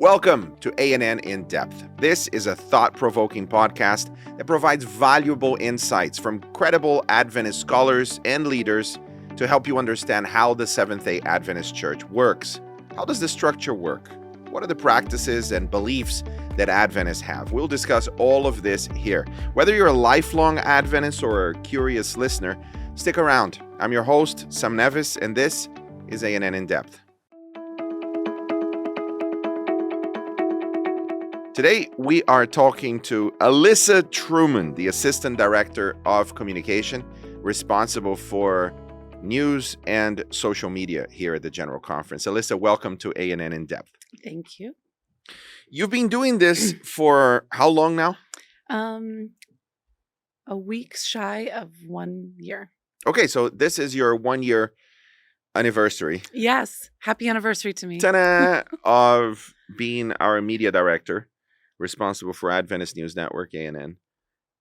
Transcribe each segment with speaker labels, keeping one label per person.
Speaker 1: Welcome to A&N In Depth. This is a thought-provoking podcast that provides valuable insights from credible Adventist scholars and leaders to help you understand how the Seventh-day Adventist Church works. How does the structure work? What are the practices and beliefs that Adventists have? We'll discuss all of this here. Whether you're a lifelong Adventist or a curious listener, stick around. I'm your host, Sam Nevis, and this is A&N In Depth. Today, we are talking to Alyssa Truman, the Assistant Director of Communication, responsible for news and social media here at the General Conference. Alyssa, welcome to A&N In Depth.
Speaker 2: Thank you.
Speaker 1: You've been doing this for how long now?
Speaker 2: A week shy of 1 year.
Speaker 1: Okay, so this is your 1-year anniversary.
Speaker 2: Yes. Happy anniversary to me.
Speaker 1: Ta-da! Of being our media director, responsible for Adventist News Network, A&N,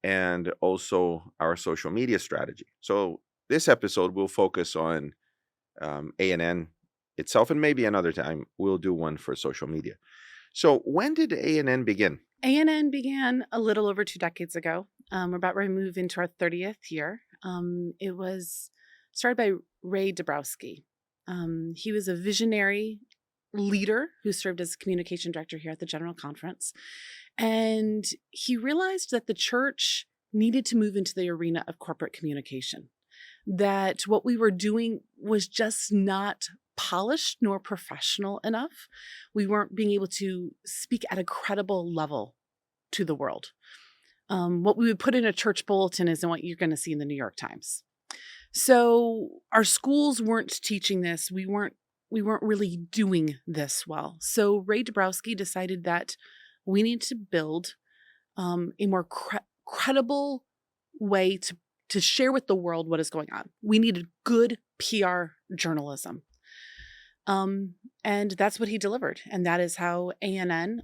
Speaker 1: and also our social media strategy. So this episode will focus on A&N itself, and maybe another time we'll do one for social media. So when did A&N begin?
Speaker 2: A&N began a little over 2 decades ago. We're about ready to move into our 30th year. It was started by Ray Dabrowski. He was a visionary leader who served as communication director here at the General Conference. And he realized that the church needed to move into the arena of corporate communication, that what we were doing was just not polished nor professional enough. We weren't being able to speak at a credible level to the world. What we would put in a church bulletin isn't what you're going to see in the New York Times. So our schools weren't teaching this. We weren't really doing this well. So Ray Dabrowski decided that we need to build a more credible way to share with the world what is going on. We needed good PR journalism. And that's what he delivered. And that is how A&N,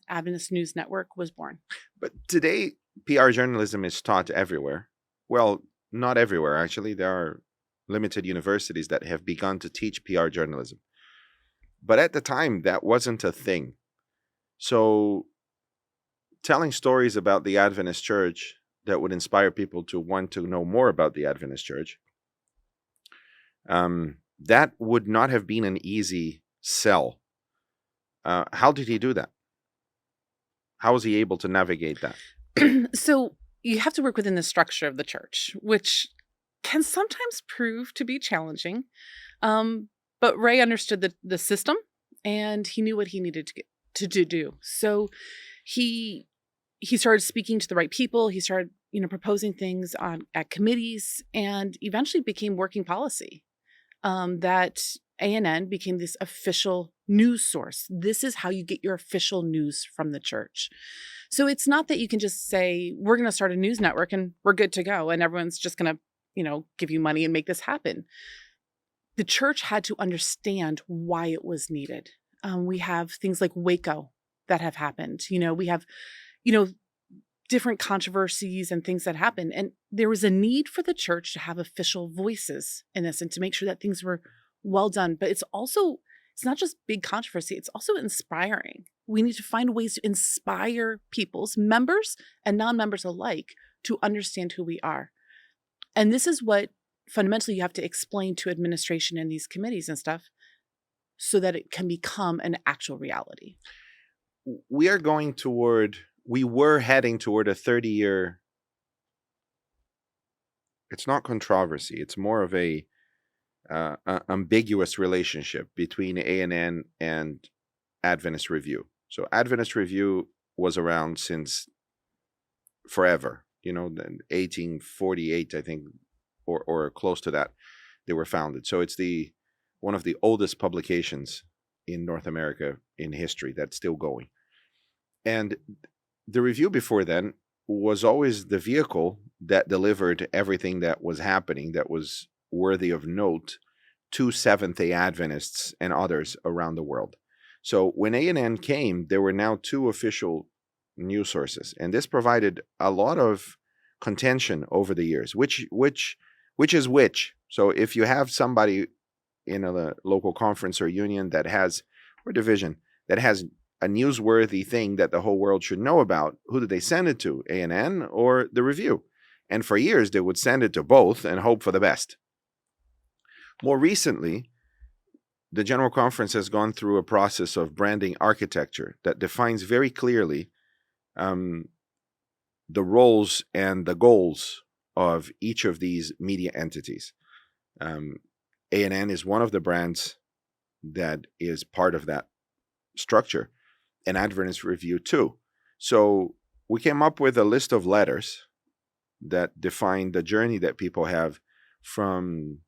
Speaker 2: Adventist News Network, was born.
Speaker 1: But today, PR journalism is taught everywhere. Well, not everywhere, actually. There are limited universities that have begun to teach PR journalism. But at the time, that wasn't a thing. So telling stories about the Adventist Church that would inspire people to want to know more about the Adventist Church, that would not have been an easy sell. How did he do that? How was he able to navigate that?
Speaker 2: So you have to work within the structure of the church, which can sometimes prove to be challenging. But Ray understood the system, and he knew what he needed to do. So he started speaking to the right people. He started, proposing things at committees, and eventually became working policy. That A&N became this official news source. This is how you get your official news from the church. So it's not that you can just say, we're going to start a news network and we're good to go, and everyone's just going to give you money and make this happen. The church had to understand why it was needed. We have things like Waco that have happened. We have, different controversies and things that happen. And there was a need for the church to have official voices in this and to make sure that things were well done. But it's not just big controversy. It's also inspiring. We need to find ways to inspire people's members and non-members alike to understand who we are. And this is what fundamentally you have to explain to administration and these committees and stuff so that it can become an actual reality.
Speaker 1: We were heading toward a 30-year, it's not controversy, it's more of a ambiguous relationship between A&N and Adventist Review. So Adventist Review was around since forever. 1848, I think, or close to that, they were founded. So it's one of the oldest publications in North America in history that's still going. And the Review before then was always the vehicle that delivered everything that was happening that was worthy of note to Seventh-day Adventists and others around the world. So when A&N came, there were now 2 official news sources, and this provided a lot of contention over the years, which is which. So if you have somebody in a local conference or union or division that has a newsworthy thing that the whole world should know about, who did they send it to? A&N or the Review? And for years, they would send it to both and hope for the best. More recently, the General Conference has gone through a process of branding architecture that defines very clearly the roles and the goals of each of these media entities. A&N is one of the brands that is part of that structure, and Adventist Review too. So we came up with a list of letters that define the journey that people have from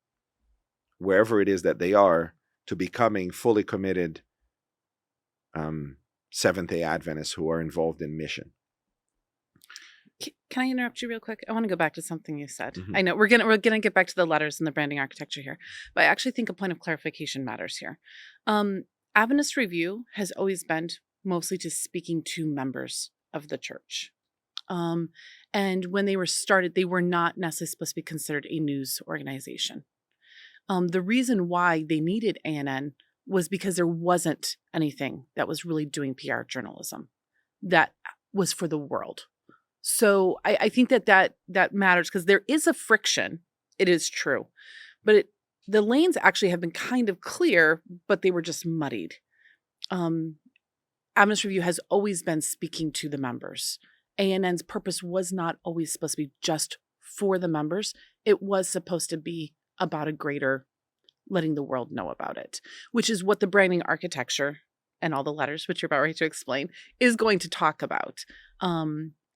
Speaker 1: wherever it is that they are to becoming fully committed Seventh-day Adventists who are involved in mission.
Speaker 2: Can I interrupt you real quick? I want to go back to something you said.
Speaker 1: Mhm.
Speaker 2: I know we're gonna get back to the letters and the branding architecture here, but I actually think a point of clarification matters here. Adventist Review has always been mostly just speaking to members of the church. And when they were started, they were not necessarily supposed to be considered a news organization. The reason why they needed A&N was because there wasn't anything that was really doing PR journalism that was for the world. So I think that matters because there is a friction. It is true. But the lanes actually have been kind of clear, but they were just muddied. Adventist Review has always been speaking to the members. A&N's purpose was not always supposed to be just for the members. It was supposed to be about a greater letting the world know about it, which is what the branding architecture and all the letters, which you're about ready to explain, is going to talk about,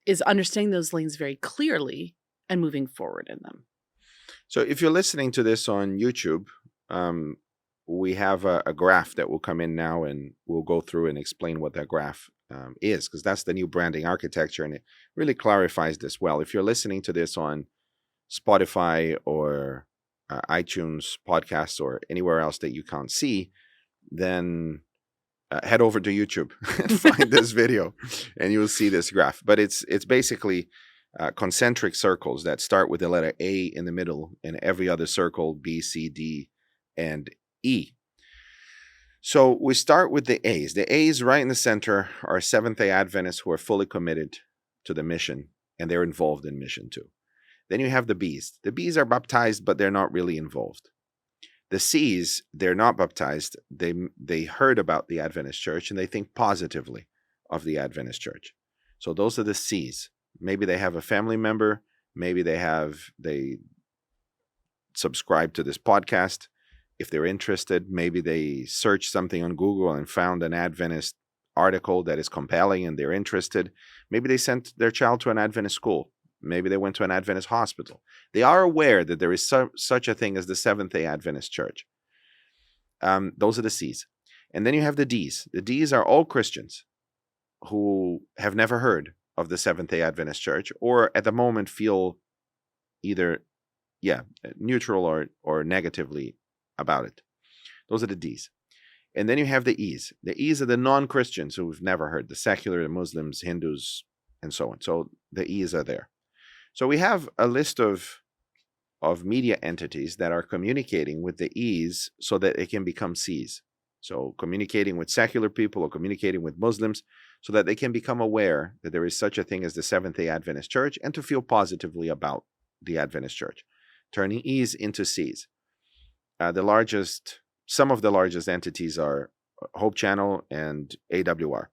Speaker 2: is understanding those lanes very clearly and moving forward in them.
Speaker 1: So if you're listening to this on YouTube, we have a graph that will come in now, and we'll go through and explain what that graph is, because that's the new branding architecture, and it really clarifies this well. If you're listening to this on Spotify or iTunes podcasts or anywhere else that you can't see, then head over to YouTube and find this video, and you'll see this graph. But it's basically concentric circles that start with the letter A in the middle, and every other circle B, C, D, and E. So we start with the A's. The A's right in the center are Seventh-day Adventists who are fully committed to the mission, and they're involved in mission too. Then you have the B's. The B's are baptized, but they're not really involved. The C's, they're not baptized. They heard about the Adventist Church, and they think positively of the Adventist Church. So those are the C's. Maybe they have a family member. Maybe they subscribe to this podcast. If they're interested, maybe they search something on Google and found an Adventist article that is compelling and they're interested. Maybe they sent their child to an Adventist school. Maybe they went to an Adventist hospital. They are aware that there is such a thing as the Seventh-day Adventist Church. Those are the C's. And then you have the D's. The D's are all Christians who have never heard of the Seventh-day Adventist Church, or at the moment feel either neutral or negatively about it. Those are the D's. And then you have the E's. The E's are the non-Christians who've never heard, the secular, the Muslims, Hindus, and so on. So the E's are there. So we have a list of media entities that are communicating with the E's so that it can become C's. So communicating with secular people or communicating with Muslims so that they can become aware that there is such a thing as the Seventh-day Adventist Church and to feel positively about the Adventist Church, turning E's into C's. Some of the largest entities are Hope Channel and AWR.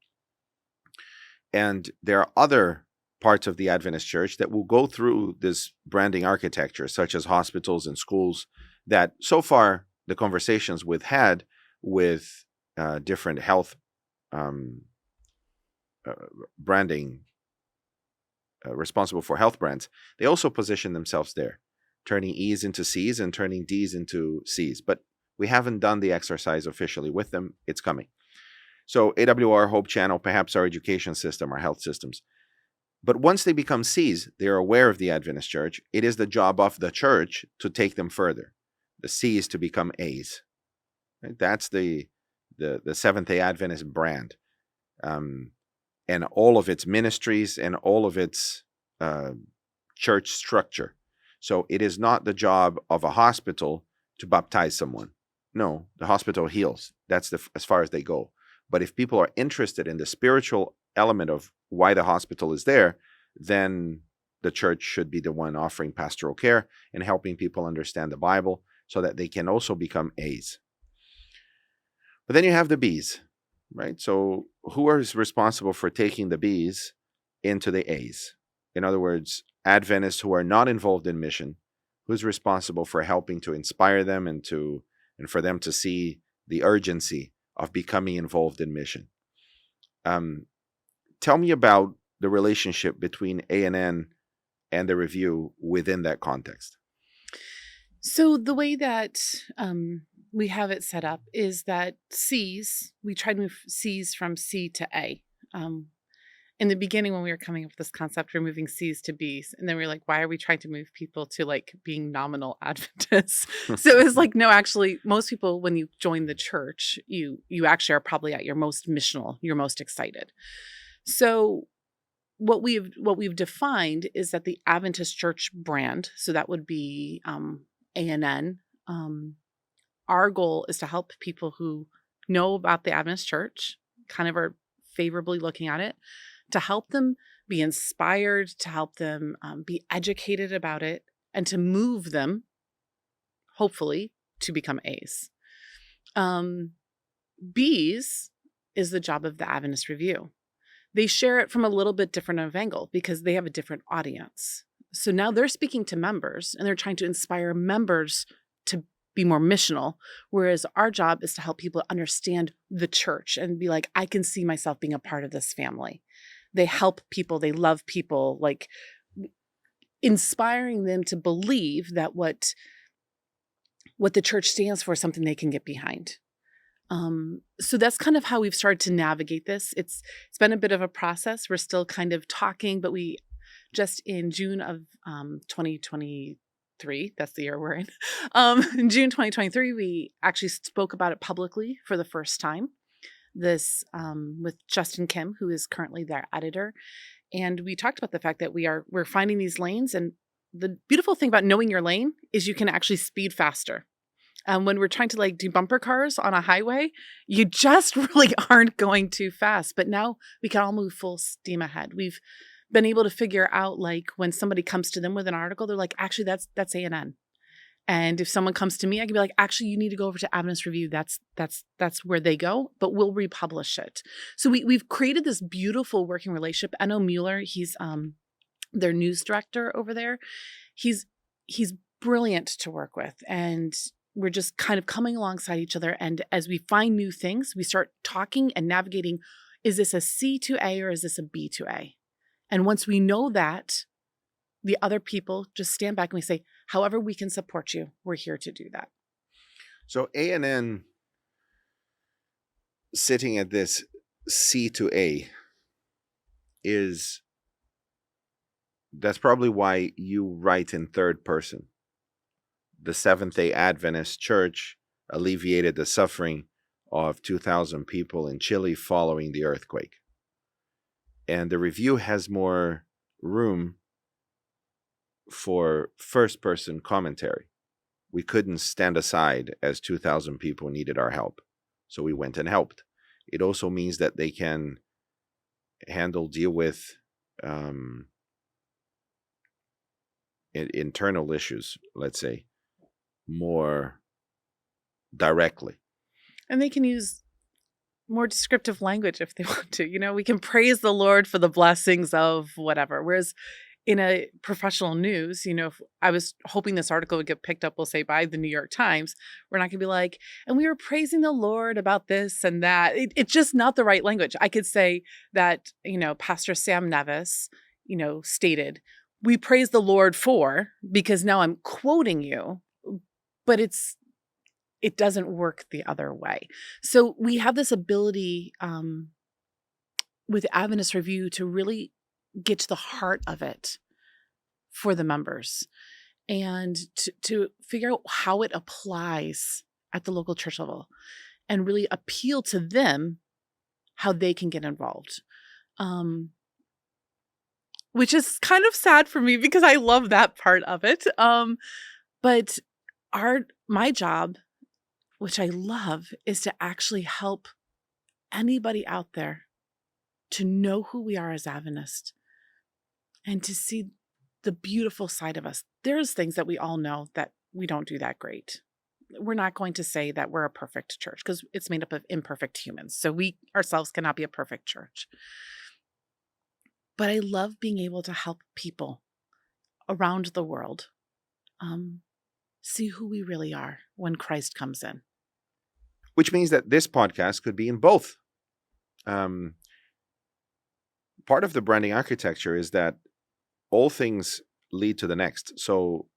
Speaker 1: And there are other parts of the Adventist Church that will go through this branding architecture, such as hospitals and schools, that so far the conversations we've had with different health branding responsible for health brands, they also position themselves there, turning E's into C's and turning D's into C's. But we haven't done the exercise officially with them. It's coming. So AWR, Hope Channel, perhaps our education system, our health systems. But once they become C's, they're aware of the Adventist Church. It is the job of the church to take them further. The C's to become A's. Right? That's the Seventh-day Adventist brand. And all of its ministries and all of its church structure. So it is not the job of a hospital to baptize someone. No, the hospital heals. That's as far as they go. But if people are interested in the spiritual element of why the hospital is there, then the church should be the one offering pastoral care and helping people understand the Bible so that they can also become A's. But then you have the B's, right? So who is responsible for taking the B's into the A's? In other words, Adventists who are not involved in mission, who's responsible for helping to inspire them and for them to see the urgency of becoming involved in mission? Tell me about the relationship between A&N and the review within that context.
Speaker 2: So the way that we have it set up is that we try to move C's from C to A. In the beginning, when we were coming up with this concept, we were moving C's to B's. And then we were like, why are we trying to move people to like being nominal Adventists? So it was like, no, actually, most people, when you join the church, you actually are probably at your most missional, you're most excited. So what we've defined is that the Adventist Church brand, so that would be A&N, our goal is to help people who know about the Adventist Church, kind of are favorably looking at it, to help them be inspired, to help them be educated about it, and to move them, hopefully, to become A's. B's is the job of the Adventist Review. They share it from a little bit different of angle because they have a different audience. So now they're speaking to members and they're trying to inspire members to be more missional, whereas our job is to help people understand the church and be like, I can see myself being a part of this family. They help people. They love people, like inspiring them to believe that what the church stands for is something they can get behind. So that's kind of how we've started to navigate this. It's been a bit of a process. We're still kind of talking, but we just in June of 2023, that's the year we're in, in June 2023, we actually spoke about it publicly for the first time. This with Justin Kim, who is currently their editor. And we talked about the fact that we're finding these lanes. And the beautiful thing about knowing your lane is you can actually speed faster. When we're trying to like do bumper cars on a highway, you just really aren't going too fast. But now we can all move full steam ahead. We've been able to figure out like when somebody comes to them with an article, they're like, actually, that's A&N. And if someone comes to me, I can be like, actually, you need to go over to Adventist Review. That's where they go, but we'll republish it. So we've created this beautiful working relationship. Enno Mueller, he's their news director over there. He's brilliant to work with, and we're just kind of coming alongside each other. And as we find new things, we start talking and navigating, is this a C to A or is this a B to A? And once we know that, the other people just stand back and we say, however we can support you, we're here to do that.
Speaker 1: So A&N sitting at this C to A that's probably why you write in third person. The Seventh-day Adventist Church alleviated the suffering of 2,000 people in Chile following the earthquake. And the review has more room for first-person commentary. We couldn't stand aside as 2,000 people needed our help, so we went and helped. It also means that they can deal with internal issues, let's say, more directly.
Speaker 2: And they can use more descriptive language if they want to. You know, we can praise the Lord for the blessings of whatever. Whereas in a professional news, you know, if I was hoping this article would get picked up, we'll say, by the New York Times, we're not going to be like, and we were praising the Lord about this and that. It's just not the right language. I could say that, you know, Pastor Sam Nevis, you know, stated, we praise the Lord for, because now I'm quoting you, but it doesn't work the other way. So we have this ability with Adventist Review to really get to the heart of it for the members and to figure out how it applies at the local church level and really appeal to them how they can get involved. Which is kind of sad for me because I love that part of it. But my job, which I love, is to actually help anybody out there to know who we are as Adventists and to see the beautiful side of us. There's things that we all know that we don't do that great. We're not going to say that we're a perfect church because it's made up of imperfect humans. So we ourselves cannot be a perfect church. But I love being able to help people around the world see who we really are when Christ comes in.
Speaker 1: Which means that this podcast could be in both. Part of the branding architecture is that all things lead to the next. So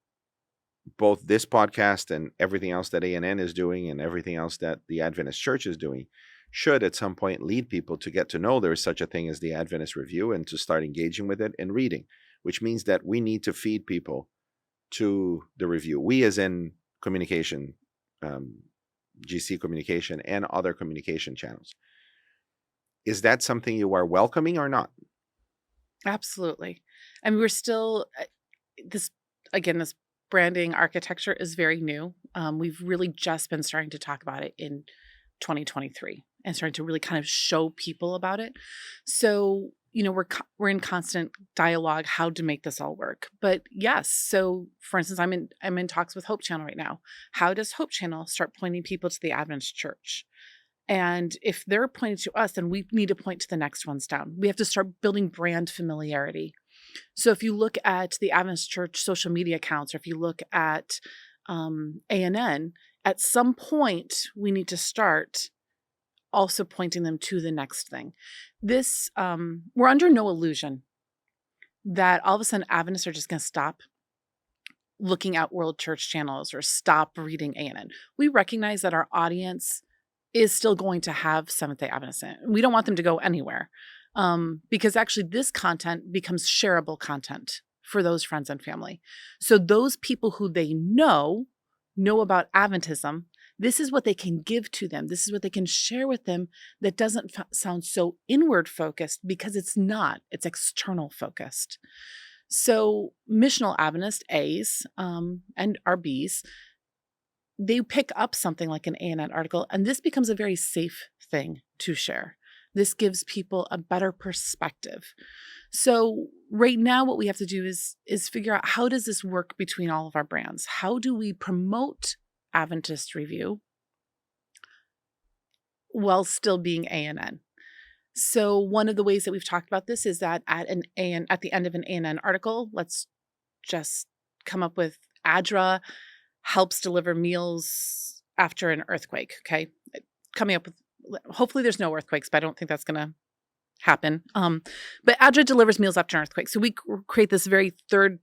Speaker 1: both this podcast and everything else that ANN is doing and everything else that the Adventist Church is doing should at some point lead people to get to know there is such a thing as the Adventist Review and to start engaging with it and reading, which means that we need to feed people to the review. We as in communication, GC communication and other communication channels. Is that something you are welcoming or not?
Speaker 2: Absolutely. I mean, we're still, this branding architecture is very new. We've really just been starting to talk about it in 2023 and starting to really kind of show people about it. So, we're in constant dialogue how to make this all work. But yes, so for instance, I'm in talks with Hope Channel right now. How does Hope Channel start pointing people to the Adventist Church? And if they're pointing to us, then we need to point to the next ones down. We have to start building brand familiarity. So if you look at the Adventist Church social media accounts, or if you look at ANN, at some point we need to start also pointing them to the next thing. This, we're under no illusion that all of a sudden Adventists are just going to stop looking at World Church channels or stop reading ANN. We recognize that our audience is still going to have Seventh-day Adventist in it. We don't want them to go anywhere because actually this content becomes shareable content for those friends and family. So those people who they know about Adventism, this is what they can give to them. This is what they can share with them that doesn't sound so inward focused because it's not. It's external focused. So missional Adventist A's and our B's, they pick up something like an ANN article, and this becomes a very safe thing to share. This gives people a better perspective. So right now what we have to do is figure out, how does this work between all of our brands? How do we promote Adventist Review while still being ANN? So one of the ways that we've talked about this is that at the end of an ANN article, let's just come up with ADRA helps deliver meals after an earthquake. Okay. Coming up with, hopefully there's no earthquakes, but I don't think that's going to happen. But ADRA delivers meals after an earthquake. So we create this very third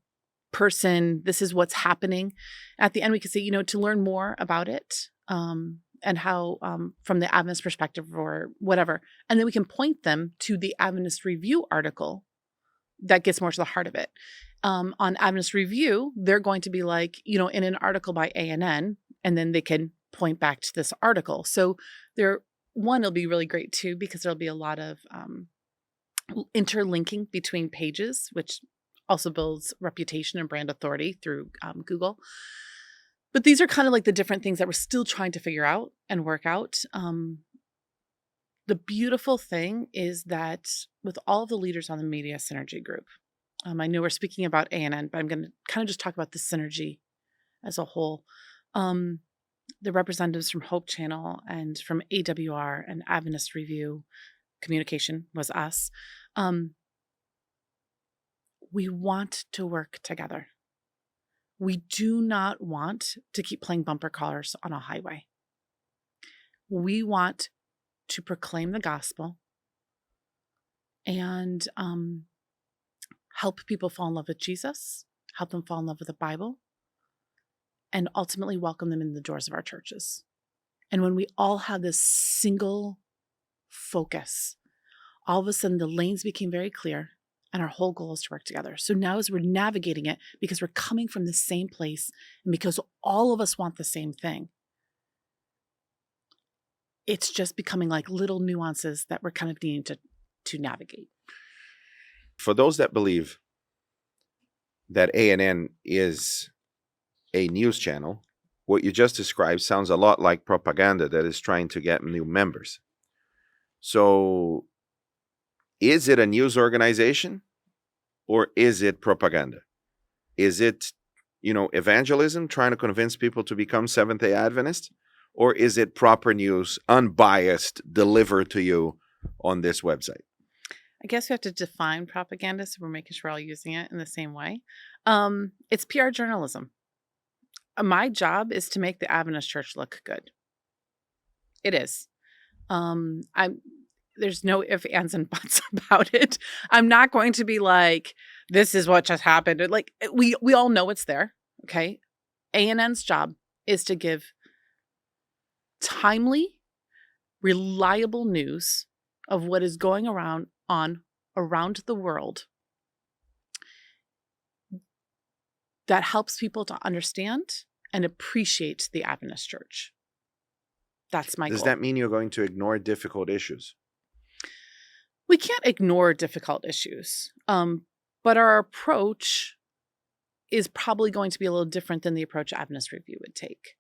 Speaker 2: person, this is what's happening. At the end, we can say, to learn more about it and how, from the Adventist perspective or whatever. And then we can point them to the Adventist Review article that gets more to the heart of it. On Adventist Review, they're going to be like, in an article by ANN, and then they can point back to this article. So it'll be really great too, because there'll be a lot of interlinking between pages, which also builds reputation and brand authority through Google. But these are kind of like the different things that we're still trying to figure out and work out. The beautiful thing is that with all of the leaders on the Media Synergy group, I know we're speaking about ANN, but I'm going to kind of just talk about the synergy as a whole. The representatives from Hope Channel and from AWR and Adventist Review Communication was us. We want to work together. We do not want to keep playing bumper cars on a highway. We want to proclaim the gospel and help people fall in love with Jesus, help them fall in love with the Bible, and ultimately welcome them in the doors of our churches. And when we all have this single focus, all of a sudden the lanes became very clear and our whole goal is to work together. So now as we're navigating it, because we're coming from the same place and because all of us want the same thing, it's just becoming like little nuances that we're kind of needing to navigate.
Speaker 1: For those that believe that ANN is a news channel, what you just described sounds a lot like propaganda that is trying to get new members. So is it a news organization or is it propaganda? Is it, evangelism, trying to convince people to become Seventh-day Adventists? Or is it proper news, unbiased, delivered to you on this website?
Speaker 2: I guess we have to define propaganda so we're making sure we're all using it in the same way. It's PR journalism. My job is to make the Adventist Church look good. It is. There's no ifs, ands, and buts about it. I'm not going to be like, this is what just happened. Like, we all know it's there. Okay. ANN's job is to give timely, reliable news of what is going around the world that helps people to understand and appreciate the Adventist Church. That's my goal.
Speaker 1: Does that mean you're going to ignore difficult issues?
Speaker 2: We can't ignore difficult issues, but our approach is probably going to be a little different than the approach Adventist Review would take,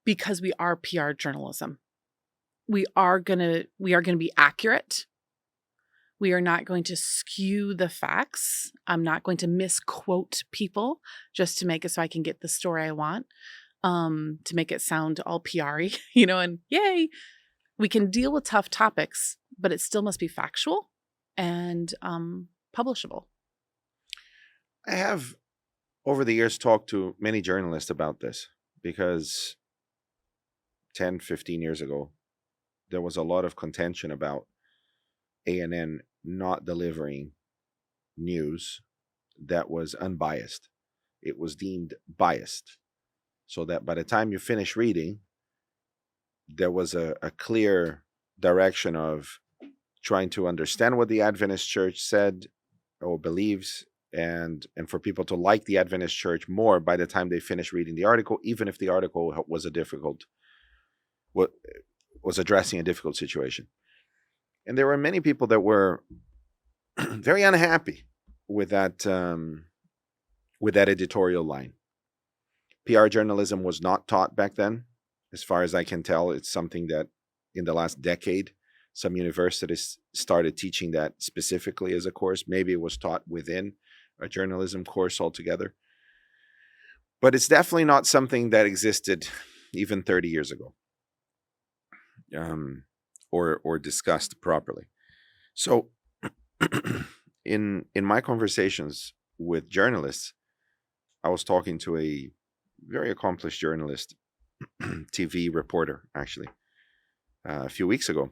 Speaker 2: because we are PR journalism. We are gonna be accurate. We are not going to skew the facts. I'm not going to misquote people just to make it so I can get the story I want, to make it sound all PR-y, and yay. We can deal with tough topics, but it still must be factual and publishable.
Speaker 1: I have, over the years, talked to many journalists about this because 10, 15 years ago, there was a lot of contention about ANN not delivering news that was unbiased. It was deemed biased, so that by the time you finish reading, there was a clear direction of trying to understand what the Adventist Church said or believes, and for people to like the Adventist Church more by the time they finish reading the article, even if the article was was addressing a difficult situation. And there were many people that were very unhappy with that editorial line. PR journalism was not taught back then. As far as I can tell, it's something that in the last decade, some universities started teaching that specifically as a course. Maybe it was taught within a journalism course altogether. But it's definitely not something that existed even 30 years ago, or discussed properly. So in my conversations with journalists, I was talking to a very accomplished journalist, TV reporter, actually, a few weeks ago.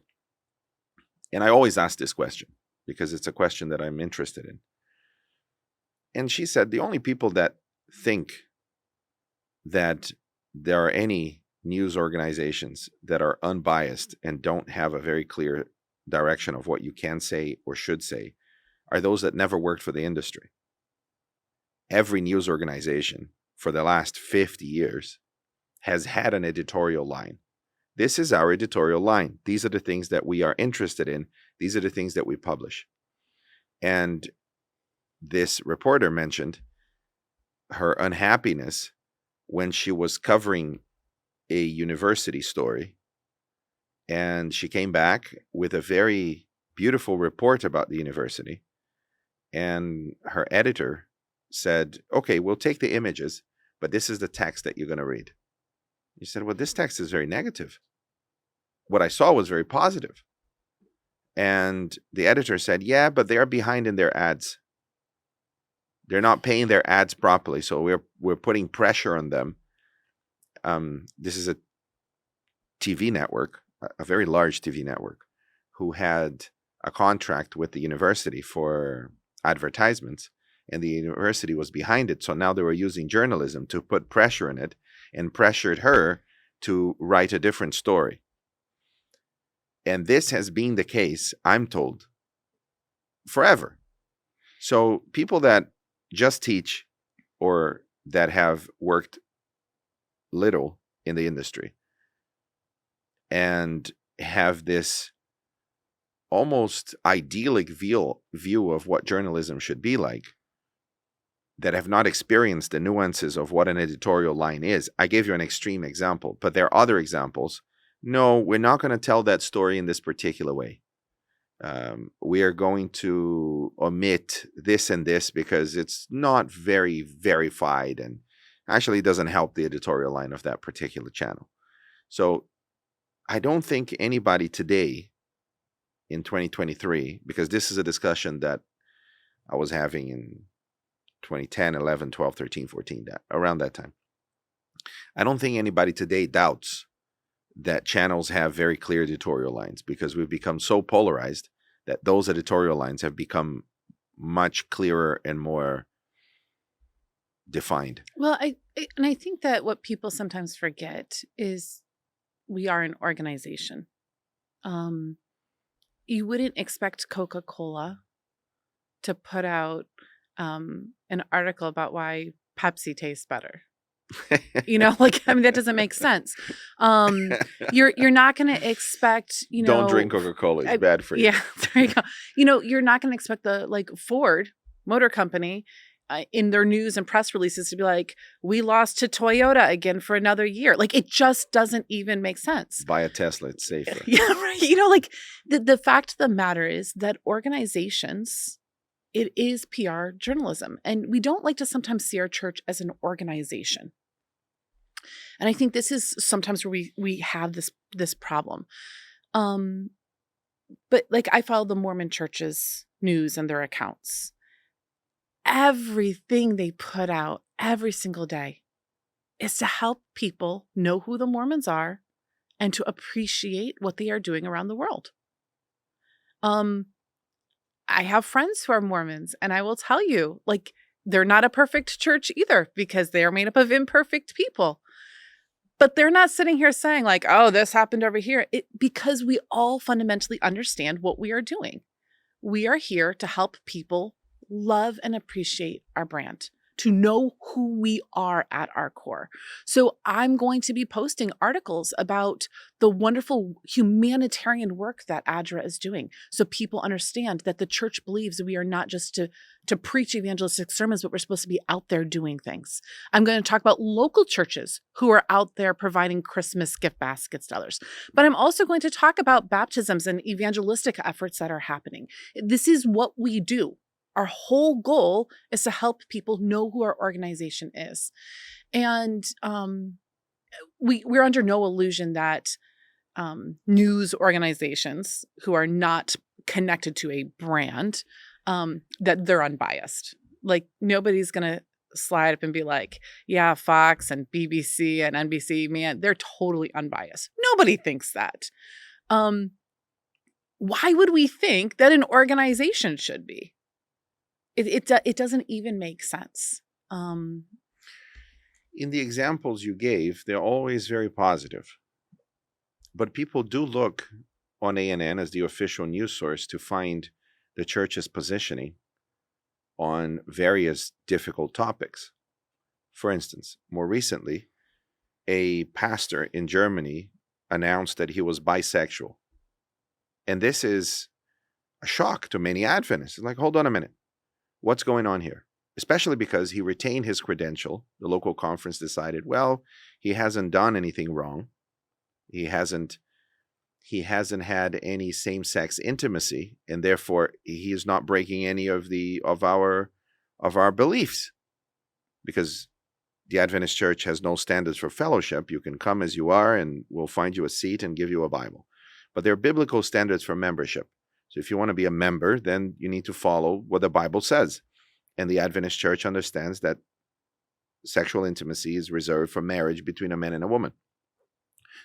Speaker 1: And I always ask this question because it's a question that I'm interested in. And she said, the only people that think that there are any news organizations that are unbiased and don't have a very clear direction of what you can say or should say are those that never worked for the industry. Every news organization for the last 50 years has had an editorial line. This is our editorial line. These are the things that we are interested in. These are the things that we publish. And this reporter mentioned her unhappiness when she was covering a university story, and she came back with a very beautiful report about the university, and her editor said, okay, we'll take the images, but this is the text that you're going to read. He said, well, this text is very negative. What I saw was very positive. And the editor said, yeah, but they're behind in their ads. They're not paying their ads properly, so we're putting pressure on them. This is a TV network, a very large TV network, who had a contract with the university for advertisements, and the university was behind it. So now they were using journalism to put pressure in it and pressured her to write a different story. And this has been the case, I'm told, forever. So people that just teach or that have worked little in the industry and have this almost idyllic view of what journalism should be like, that have not experienced the nuances of what an editorial line is. I gave you an extreme example, but there are other examples no, we're not going to tell that story in this particular way. We are going to omit this and this because it's not very verified and actually doesn't help the editorial line of that particular channel. So I don't think anybody today in 2023, because this is a discussion that I was having in 2010, 11, 12, 13, 14, around that time. I don't think anybody today doubts that channels have very clear editorial lines, because we've become so polarized that those editorial lines have become much clearer and more defined.
Speaker 2: Well, I think that what people sometimes forget is we are an organization. You wouldn't expect Coca-Cola to put out an article about why Pepsi tastes better. That doesn't make sense. You're not going to expect,
Speaker 1: Don't drink Coca-Cola. It's bad for you.
Speaker 2: Yeah, there you go. You're not going to expect the Ford Motor Company in their news and press releases to be like, we lost to Toyota again for another year. It just doesn't even make sense.
Speaker 1: Buy a Tesla. It's safer.
Speaker 2: Yeah, right. The fact of the matter is that organizations, it is PR journalism. And we don't like to sometimes see our church as an organization. And I think this is sometimes where we have this problem. But I follow the Mormon church's news and their accounts. Everything they put out every single day is to help people know who the Mormons are and to appreciate what they are doing around the world. I have friends who are Mormons, and I will tell you, they're not a perfect church either, because they are made up of imperfect people. But they're not sitting here saying oh, this happened over here, because we all fundamentally understand what we are doing. We are here to help people love and appreciate our brand, to know who we are at our core. So I'm going to be posting articles about the wonderful humanitarian work that ADRA is doing, so people understand that the church believes we are not just to preach evangelistic sermons, but we're supposed to be out there doing things. I'm going to talk about local churches who are out there providing Christmas gift baskets to others. But I'm also going to talk about baptisms and evangelistic efforts that are happening. This is what we do. Our whole goal is to help people know who our organization is. And we're under no illusion that news organizations who are not connected to a brand, that they're unbiased. Nobody's going to slide up and be like, yeah, Fox and BBC and NBC, man, they're totally unbiased. Nobody thinks that. Why would we think that an organization should be? It doesn't even make sense.
Speaker 1: In the examples you gave, they're always very positive. But people do look on ANN as the official news source to find the church's positioning on various difficult topics. For instance, more recently, a pastor in Germany announced that he was bisexual. And this is a shock to many Adventists. It's hold on a minute. What's going on here? Especially because he retained his credential. The local conference decided, well, he hasn't done anything wrong. He hasn't had any same-sex intimacy, and therefore he is not breaking any of our beliefs. Because the Adventist Church has no standards for fellowship. You can come as you are, and we'll find you a seat and give you a Bible. But there are biblical standards for membership. So if you want to be a member, then you need to follow what the Bible says. And the Adventist Church understands that sexual intimacy is reserved for marriage between a man and a woman.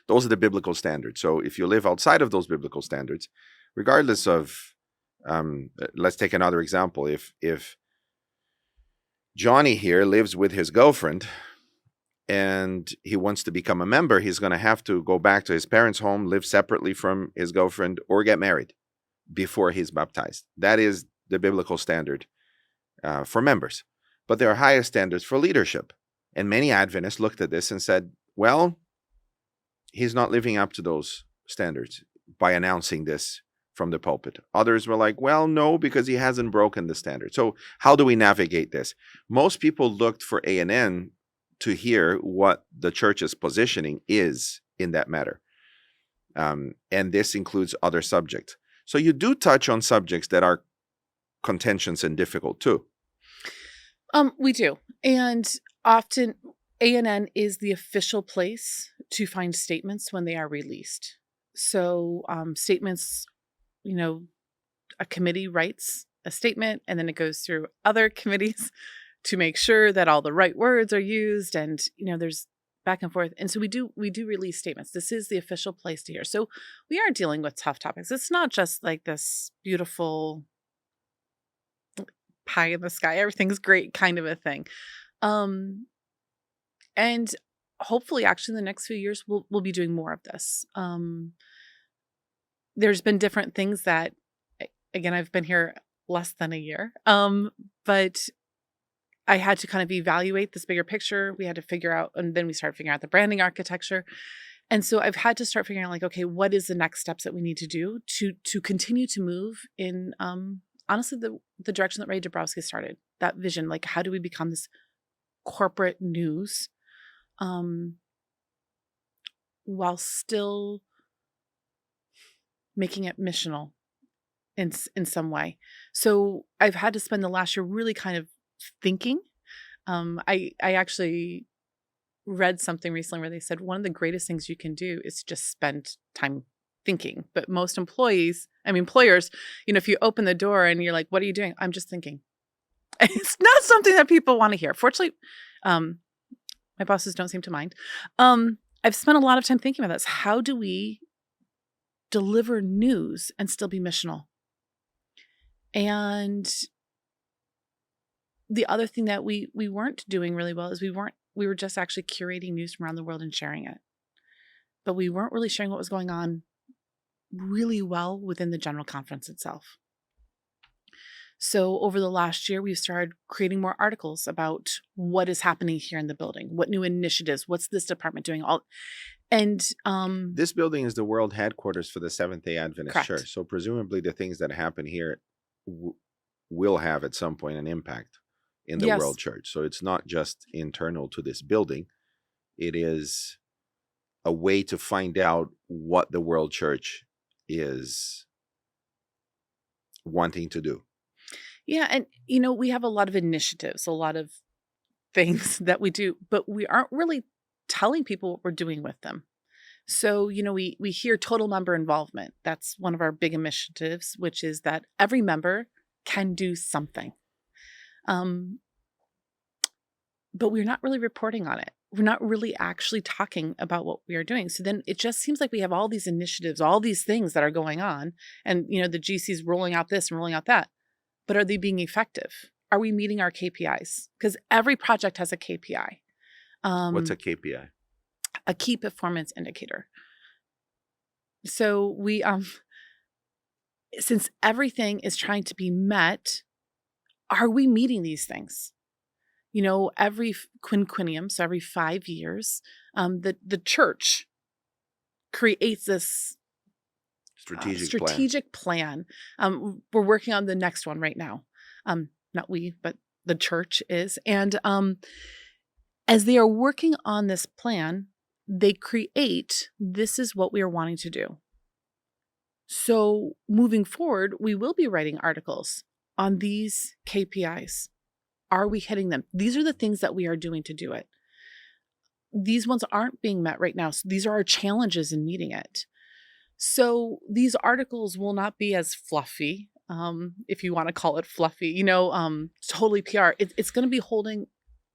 Speaker 1: Those are the biblical standards. So if you live outside of those biblical standards, regardless of, let's take another example. If Johnny here lives with his girlfriend and he wants to become a member, he's going to have to go back to his parents' home, live separately from his girlfriend, or get married before he's baptized. That is the biblical standard for members. But there are higher standards for leadership. And many Adventists looked at this and said, well, he's not living up to those standards by announcing this from the pulpit. Others were like, well, no, because he hasn't broken the standard. So how do we navigate this? Most people looked for ANN to hear what the church's positioning is in that matter. And this includes other subjects. So you do touch on subjects that are contentious and difficult too.
Speaker 2: We do. And often ANN is the official place to find statements when they are released. So statements, a committee writes a statement and then it goes through other committees to make sure that all the right words are used, and there's back and forth. And so we do release statements. This is the official place to hear. So we are dealing with tough topics. It's not just like this beautiful pie in the sky, everything's great kind of a thing. And hopefully actually in the next few years we'll be doing more of this. There's been different things that, again, I've been here less than a year. But I had to kind of evaluate this bigger picture. We had to figure out, and then we started figuring out the branding architecture. And so I've had to start figuring out, like, okay, what is the next steps that we need to do to continue to move in, honestly, the direction that Ray Dabrowski started, that vision. Like, how do we become this corporate news while still making it missional in some way? So I've had to spend the last year really kind of thinking. I actually read something recently where they said one of the greatest things you can do is just spend time thinking. But most employers, if you open the door and you're like, what are you doing? I'm just thinking. It's not something that people want to hear. Fortunately, my bosses don't seem to mind. I've spent a lot of time thinking about this. How do we deliver news and still be missional? And the other thing that we weren't doing really well is we were just actually curating news from around the world and sharing it. But we weren't really sharing what was going on really well within the general conference itself. So over the last year, we've started creating more articles about what is happening here in the building, what new initiatives, what's this department doing,
Speaker 1: This building is the world headquarters for the Seventh-day Adventist
Speaker 2: Correct.
Speaker 1: Church. So presumably the things that happen here will have at some point an impact in the
Speaker 2: Yes.
Speaker 1: world church. So it's not just internal to this building. It is a way to find out what the world church is wanting to do.
Speaker 2: Yeah. And, we have a lot of initiatives, a lot of things that we do, but we aren't really telling people what we're doing with them. So, we hear total member involvement. That's one of our big initiatives, which is that every member can do something. But we're not really reporting on it. We're not really actually talking about what we are doing. So then it just seems like we have all these initiatives, all these things that are going on. And, the GC's rolling out this and rolling out that. But are they being effective? Are we meeting our KPIs? Because every project has a KPI.
Speaker 1: What's a KPI?
Speaker 2: A key performance indicator. So we, since everything is trying to be met, are we meeting these things? Every quinquennium, so every 5 years, the church creates this strategic plan. We're working on the next one right now. Not we, but the church is. And as they are working on this plan, they create, this is what we are wanting to do. So moving forward, we will be writing articles on these KPIs. Are we hitting them? These are the things that we are doing to do it. These ones aren't being met right now. So these are our challenges in meeting it. So these articles will not be as fluffy, if you want to call it fluffy, totally PR. It's going to be holding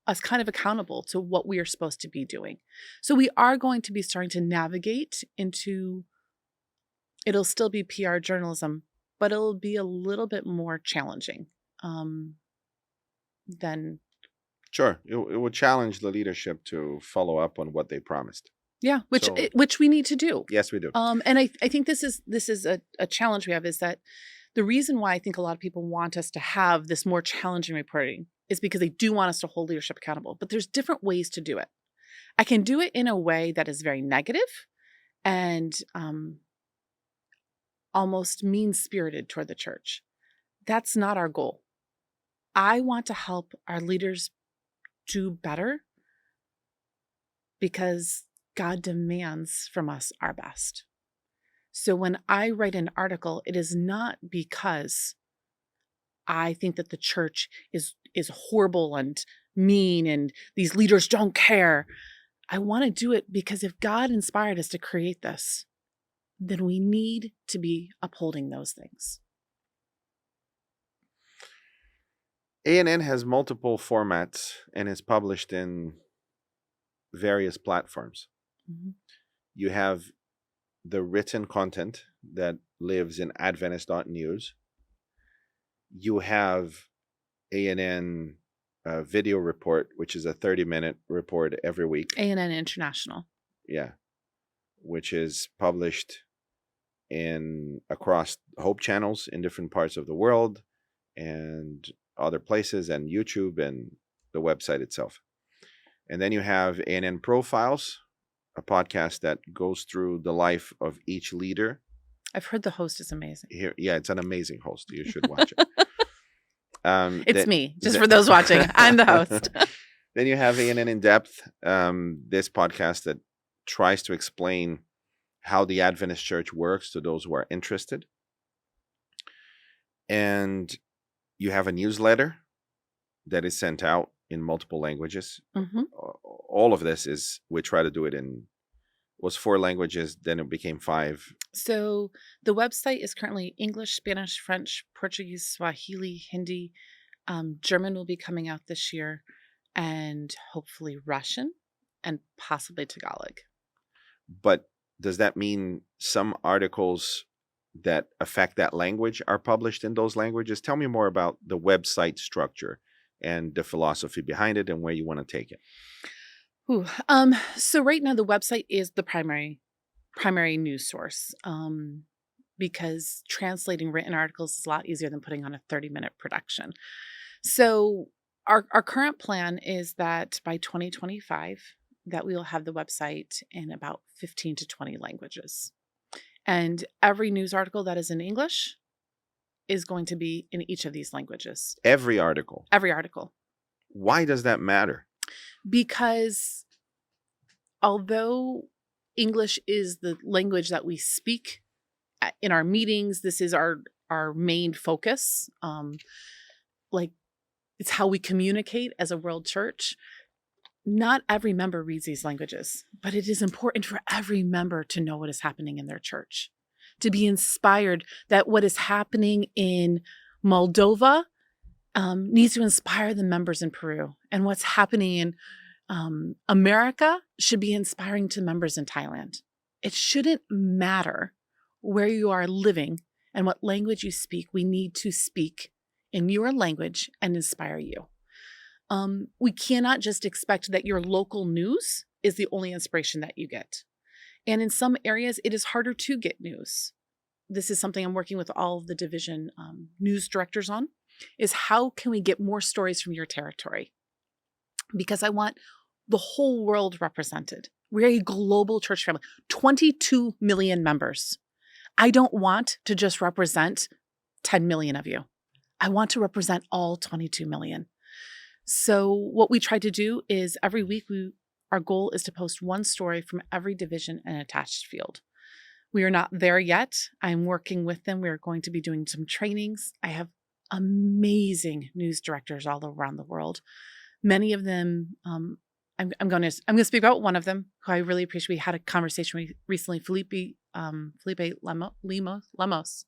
Speaker 2: us kind of accountable to what we are supposed to be doing. So we are going to be starting to navigate into, it'll still be PR journalism, but it'll be a little bit more challenging than.
Speaker 1: Sure. It will challenge the leadership to follow up on what they promised.
Speaker 2: Yeah, which we need to do.
Speaker 1: Yes, we do.
Speaker 2: And I think this is a challenge we have, is that the reason why I think a lot of people want us to have this more challenging reporting is because they do want us to hold leadership accountable. But there's different ways to do it. I can do it in a way that is very negative and almost mean-spirited toward the church. That's not our goal. I want to help our leaders do better because God demands from us our best. So when I write an article, it is not because I think that the church is horrible and mean and these leaders don't care. I want to do it because if God inspired us to create this, then we need to be upholding those things.
Speaker 1: ANN has multiple formats and is published in various platforms.
Speaker 2: Mm-hmm.
Speaker 1: You have the written content that lives in Adventist.news. You have ANN video report, which is a 30-minute report every week.
Speaker 2: ANN International.
Speaker 1: Yeah. Which is published across Hope channels in different parts of the world and other places, and YouTube and the website itself. And then you have ANN Profiles, a podcast that goes through the life of each leader.
Speaker 2: I've heard the host is amazing.
Speaker 1: Yeah, it's an amazing host. You should watch it.
Speaker 2: It's me, just for those watching. I'm the host.
Speaker 1: Then you have ANN In Depth, this podcast that tries to explain how the Adventist Church works to those who are interested. And you have a newsletter that is sent out in multiple languages.
Speaker 2: Mm-hmm.
Speaker 1: All of this we try to do it was 4 languages, then it became 5.
Speaker 2: So the website is currently English, Spanish, French, Portuguese, Swahili, Hindi. German will be coming out this year, and hopefully Russian and possibly Tagalog.
Speaker 1: But does that mean some articles that affect that language are published in those languages? Tell me more about the website structure and the philosophy behind it and where you want to take it.
Speaker 2: So right now the website is the primary news source, because translating written articles is a lot easier than putting on a 30-minute production. So our current plan is that by 2025 that we will have the website in about 15 to 20 languages. And every news article that is in English is going to be in each of these languages.
Speaker 1: Every article?
Speaker 2: Every article.
Speaker 1: Why does that matter?
Speaker 2: Because although English is the language that we speak in our meetings, this is our main focus. It's how we communicate as a world church. Not every member reads these languages, but it is important for every member to know what is happening in their church, to be inspired that what is happening in Moldova needs to inspire the members in Peru, and what's happening in America should be inspiring to members in Thailand. It shouldn't matter where you are living and what language you speak. We need to speak in your language and inspire you. We cannot just expect that your local news is the only inspiration that you get. And in some areas, it is harder to get news. This is something I'm working with all of the division news directors on, is how can we get more stories from your territory? Because I want the whole world represented. We're a global church family, 22 million members. I don't want to just represent 10 million of you. I want to represent all 22 million. So what we try to do is every week our goal is to post one story from every division and attached field. We are not there yet. I'm working with them. We're going to be doing some trainings. I have amazing news directors all around the world. Many of them, I'm going to speak about one of them who I really appreciate. We had a conversation recently, Felipe Lemos.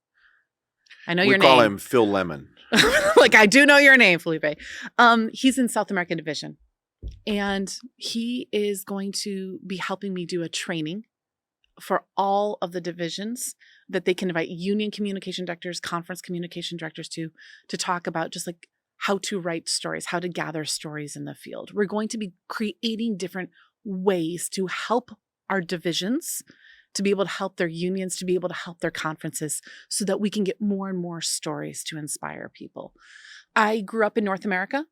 Speaker 2: I know your name.
Speaker 1: We call him Phil Lemon.
Speaker 2: I do know your name, Felipe. He's in South American Division, and he is going to be helping me do a training for all of the divisions that they can invite union communication directors, conference communication directors to talk about just like how to write stories, how to gather stories in the field. We're going to be creating different ways to help our divisions, to be able to help their unions, to be able to help their conferences so that we can get more and more stories to inspire people. I grew up in North America.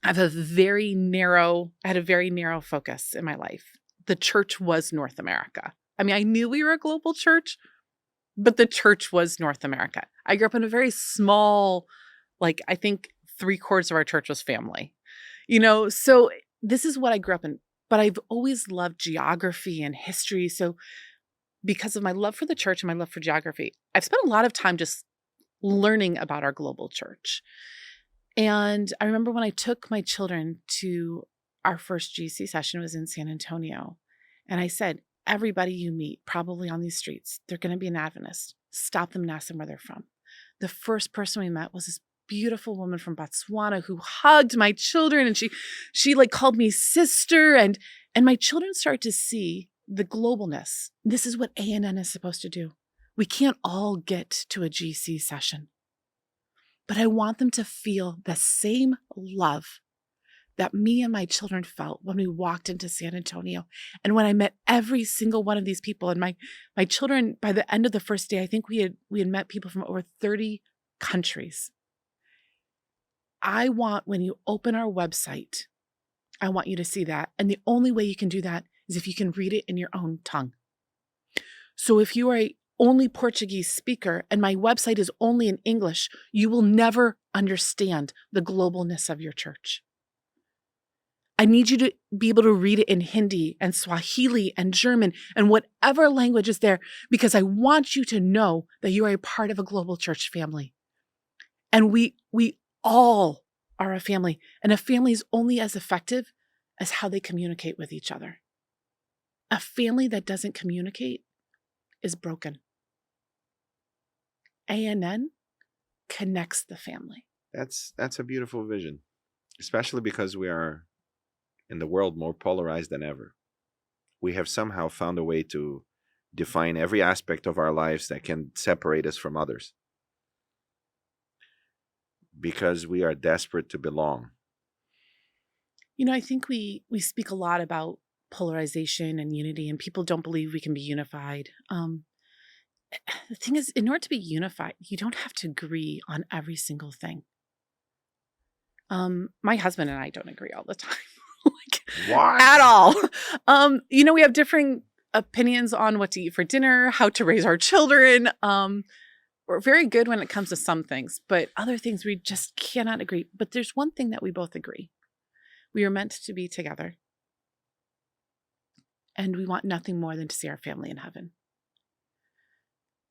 Speaker 2: I had a very narrow focus in my life. The church was North America. I mean, I knew we were a global church, but the church was North America. I grew up in a very small, I think 3/4 of our church was family. So this is what I grew up in. But I've always loved geography and history. So because of my love for the church and my love for geography, I've spent a lot of time just learning about our global church. And I remember when I took my children to our first GC session, was in San Antonio. And I said, everybody you meet, probably on these streets, they're going to be an Adventist. Stop them and ask them where they're from. The first person we met was this beautiful woman from Botswana who hugged my children, and she like called me sister, and my children started to see the globalness. This is what ANN is supposed to do. We can't all get to a GC session, but I want them to feel the same love that me and my children felt when we walked into San Antonio and when I met every single one of these people. And my children, by the end of the first day, I think we had met people from over 30 countries. I want, when you open our website, I want you to see that. And the only way you can do that is if you can read it in your own tongue. So if you are a only Portuguese speaker and my website is only in English, you will never understand the globalness of your church. I need you to be able to read it in Hindi and Swahili and German and whatever language is there, because I want you to know that you are a part of a global church family. And we all are a family, and a family is only as effective as how they communicate with each other. A family that doesn't communicate is broken. ANN connects the family.
Speaker 1: That's a beautiful vision, especially because we are in the world more polarized than ever. We have somehow found a way to define every aspect of our lives that can separate us from others, because we are desperate to belong.
Speaker 2: You know, I think we speak a lot about polarization and unity, and people don't believe we can be unified. The thing is, in order to be unified, you don't have to agree on every single thing. My husband and I don't agree all the time.
Speaker 1: What?
Speaker 2: At all. You know, we have differing opinions on what to eat for dinner, how to raise our children. We're very good when it comes to some things, but other things we just cannot agree. But there's one thing that we both agree. We are meant to be together. And we want nothing more than to see our family in heaven.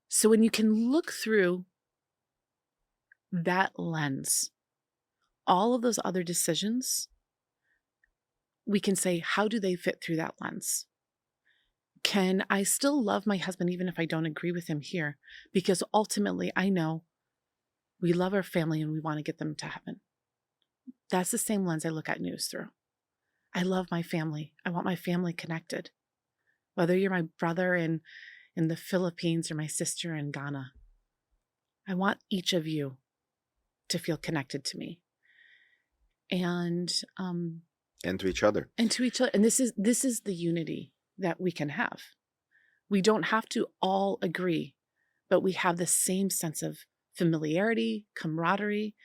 Speaker 2: So when you can look through that lens, all of those other decisions, we can say, how do they fit through that lens? Can I still love my husband even if I don't agree with him here? Because ultimately, I know we love our family and we want to get them to heaven. That's the same lens I look at news through. I love my family. I want my family connected. Whether you're my brother in the Philippines or my sister in Ghana, I want each of you to feel connected to me. And
Speaker 1: to each other.
Speaker 2: And to each other. And this is the unity that we can have. We don't have to all agree, but we have the same sense of familiarity, camaraderie.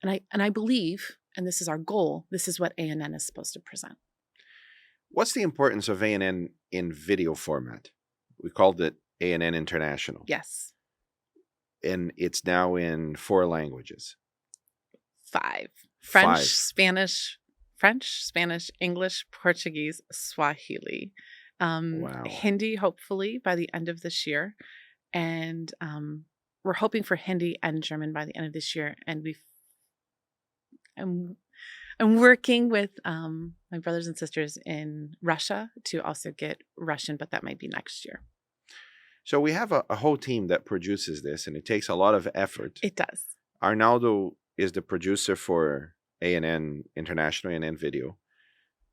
Speaker 2: And I believe, and this is our goal, this is what ANN is supposed to present.
Speaker 1: What's the importance of ANN in video format? We called it ANN International.
Speaker 2: Yes.
Speaker 1: And it's now in 4 languages.
Speaker 2: 5. French,
Speaker 1: 5.
Speaker 2: Spanish, English, Portuguese, Swahili.
Speaker 1: Wow.
Speaker 2: Hindi, hopefully, by the end of this year. And we're hoping for Hindi and German by the end of this year. And I'm working with my brothers and sisters in Russia to also get Russian, but that might be next year.
Speaker 1: So we have a whole team that produces this, and it takes a lot of effort.
Speaker 2: It does.
Speaker 1: Arnaldo is the producer for ANN International, ANN Video.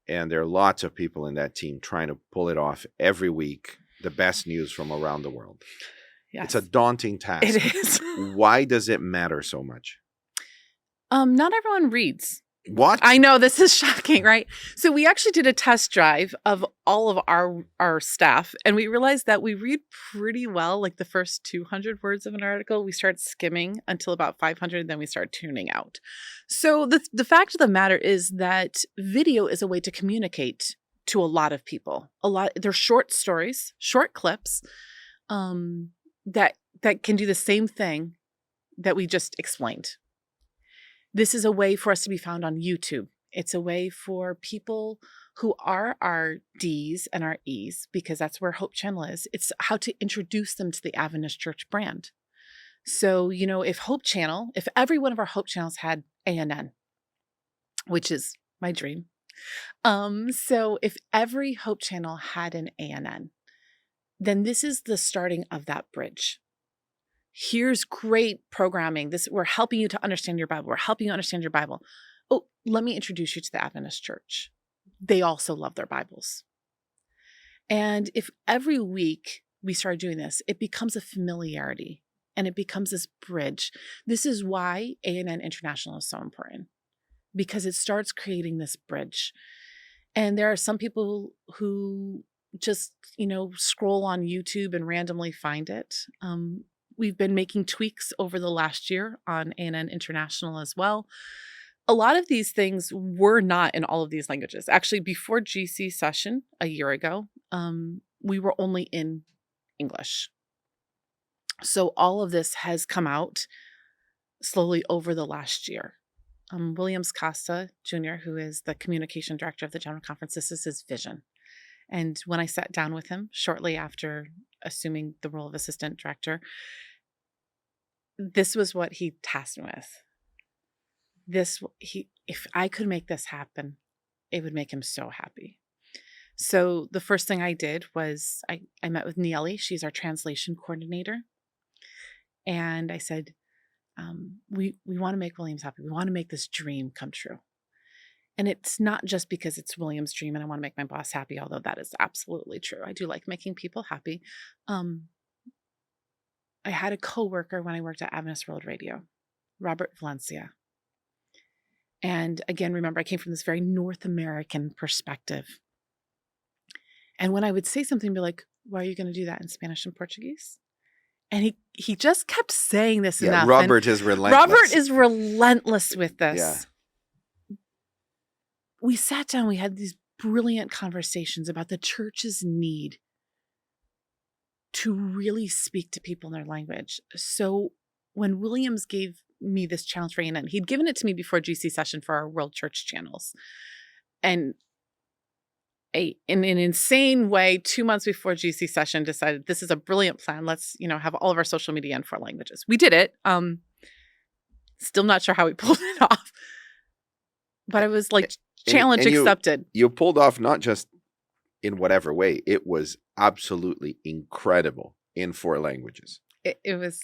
Speaker 1: And there are lots of people in that team trying to pull it off every week, the best news from around the world.
Speaker 2: Yes.
Speaker 1: It's a daunting task.
Speaker 2: It is.
Speaker 1: Why does it matter so much?
Speaker 2: Not everyone reads.
Speaker 1: What?
Speaker 2: I know, this is shocking, right? So we actually did a test drive of all of our staff, and we realized that we read pretty well, like the first 200 words of an article. We start skimming until about 500, then we start tuning out. So the fact of the matter is that video is a way to communicate to a lot of people. They're short stories, short clips, that can do the same thing that we just explained. This is a way for us to be found on YouTube. It's a way for people who are our D's and our E's, because that's where Hope Channel is. It's how to introduce them to the Adventist Church brand. So, if every one of our Hope Channels had ANN, which is my dream. So if every Hope Channel had an ANN, then this is the starting of that bridge. Here's great programming. We're helping you to understand your Bible. We're helping you understand your Bible. Oh, let me introduce you to the Adventist Church. They also love their Bibles. And if every week we start doing this, it becomes a familiarity and it becomes this bridge. This is why ANN International is so important, because it starts creating this bridge. And there are some people who just, scroll on YouTube and randomly find it. We've been making tweaks over the last year on ANN International as well. A lot of these things were not in all of these languages. Actually, before GC session a year ago, we were only in English. So all of this has come out slowly over the last year. Williams Costa Jr., who is the communication director of the General Conference, this is his vision. And when I sat down with him shortly after assuming the role of assistant director, this was what he tasked me with. If I could make this happen, it would make him so happy. So the first thing I did was I met with Nieli. She's our translation coordinator. And I said, we want to make Williams happy. We want to make this dream come true. And it's not just because it's William's dream and I want to make my boss happy, although that is absolutely true. I do like making people happy. I had a coworker when I worked at Adventist World Radio, Robert Valencia. And again, remember, I came from this very North American perspective. And when I would say something, be like, why are you going to do that in Spanish and Portuguese? And he just kept saying this enough.
Speaker 1: Robert is relentless.
Speaker 2: Robert is relentless with this.
Speaker 1: Yeah.
Speaker 2: We sat down, we had these brilliant conversations about the church's need to really speak to people in their language. So when Williams gave me this challenge for ANN, he'd given it to me before GC session for our World Church channels. And in an insane way, 2 months before GC session, decided this is a brilliant plan. Let's, have all of our social media in 4 languages. We did it. Still not sure how we pulled it off. But I was like, challenge accepted.
Speaker 1: You pulled off not just in whatever way, it was absolutely incredible in 4 languages.
Speaker 2: It was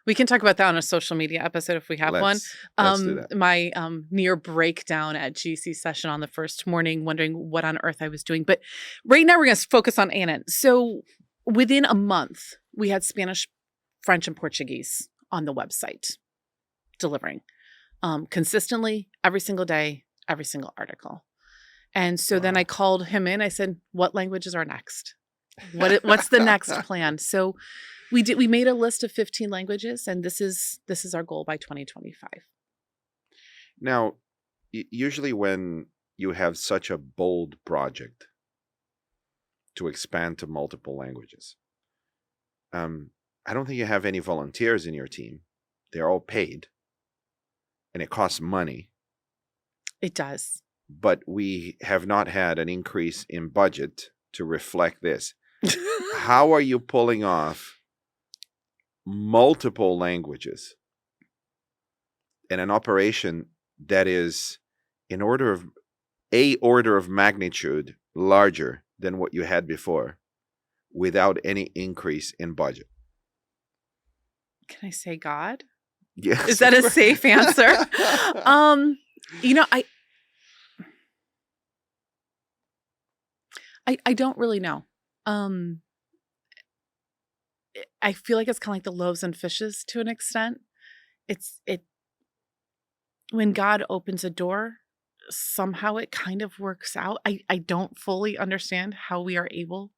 Speaker 2: we can talk about that on a social media episode if we have one.
Speaker 1: Let's do that.
Speaker 2: My near breakdown at GC session on the first morning, wondering what on earth I was doing. But right now we're going to focus on ANN. So within a month, we had Spanish, French, and Portuguese on the website delivering consistently every single day, every single article. And so then I called him in. I said, what languages are next? What's the next plan? So we made a list of 15 languages, and this is our goal by 2025.
Speaker 1: Now, usually when you have such a bold project to expand to multiple languages, I don't think you have any volunteers in your team. They're all paid, and it costs money.
Speaker 2: It does.
Speaker 1: But we have not had an increase in budget to reflect this. How are you pulling off multiple languages in an operation that is in order of magnitude larger than what you had before without any increase in budget?
Speaker 2: Can I say God?
Speaker 1: Yes.
Speaker 2: Is that a safe answer? I don't really know. I feel like it's kind of like the loaves and fishes to an extent. When God opens a door, somehow it kind of works out. I don't fully understand how we are able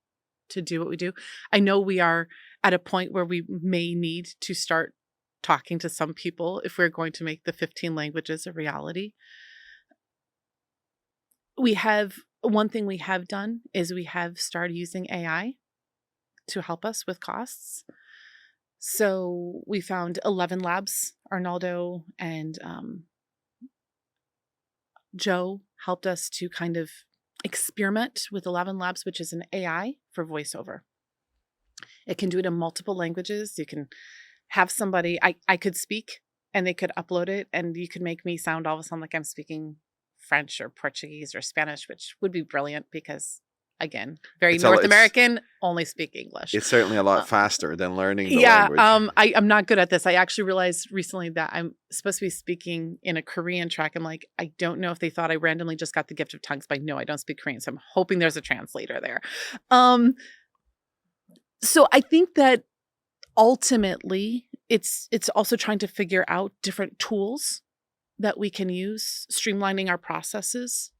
Speaker 2: to do what we do. I know we are at a point where we may need to start talking to some people if we're going to make the 15 languages a reality. One thing we have done is we have started using AI to help us with costs. So we found 11 labs, Arnaldo and Joe helped us to kind of experiment with 11 Labs, which is an AI for voiceover. It can do it in multiple languages. You can have somebody, I could speak and they could upload it, and you could make me sound all of a sudden like I'm speaking French or Portuguese or Spanish, which would be brilliant because, again, very North American, only speak English.
Speaker 1: It's certainly a lot faster than learning the
Speaker 2: yeah,
Speaker 1: language.
Speaker 2: I'm not good at this. I actually realized recently that I'm supposed to be speaking in a Korean track. I'm like, I don't know if they thought I randomly just got the gift of tongues, but no, I don't speak Korean. So I'm hoping there's a translator there. So I think that ultimately it's also trying to figure out different tools that we can use, streamlining our processes.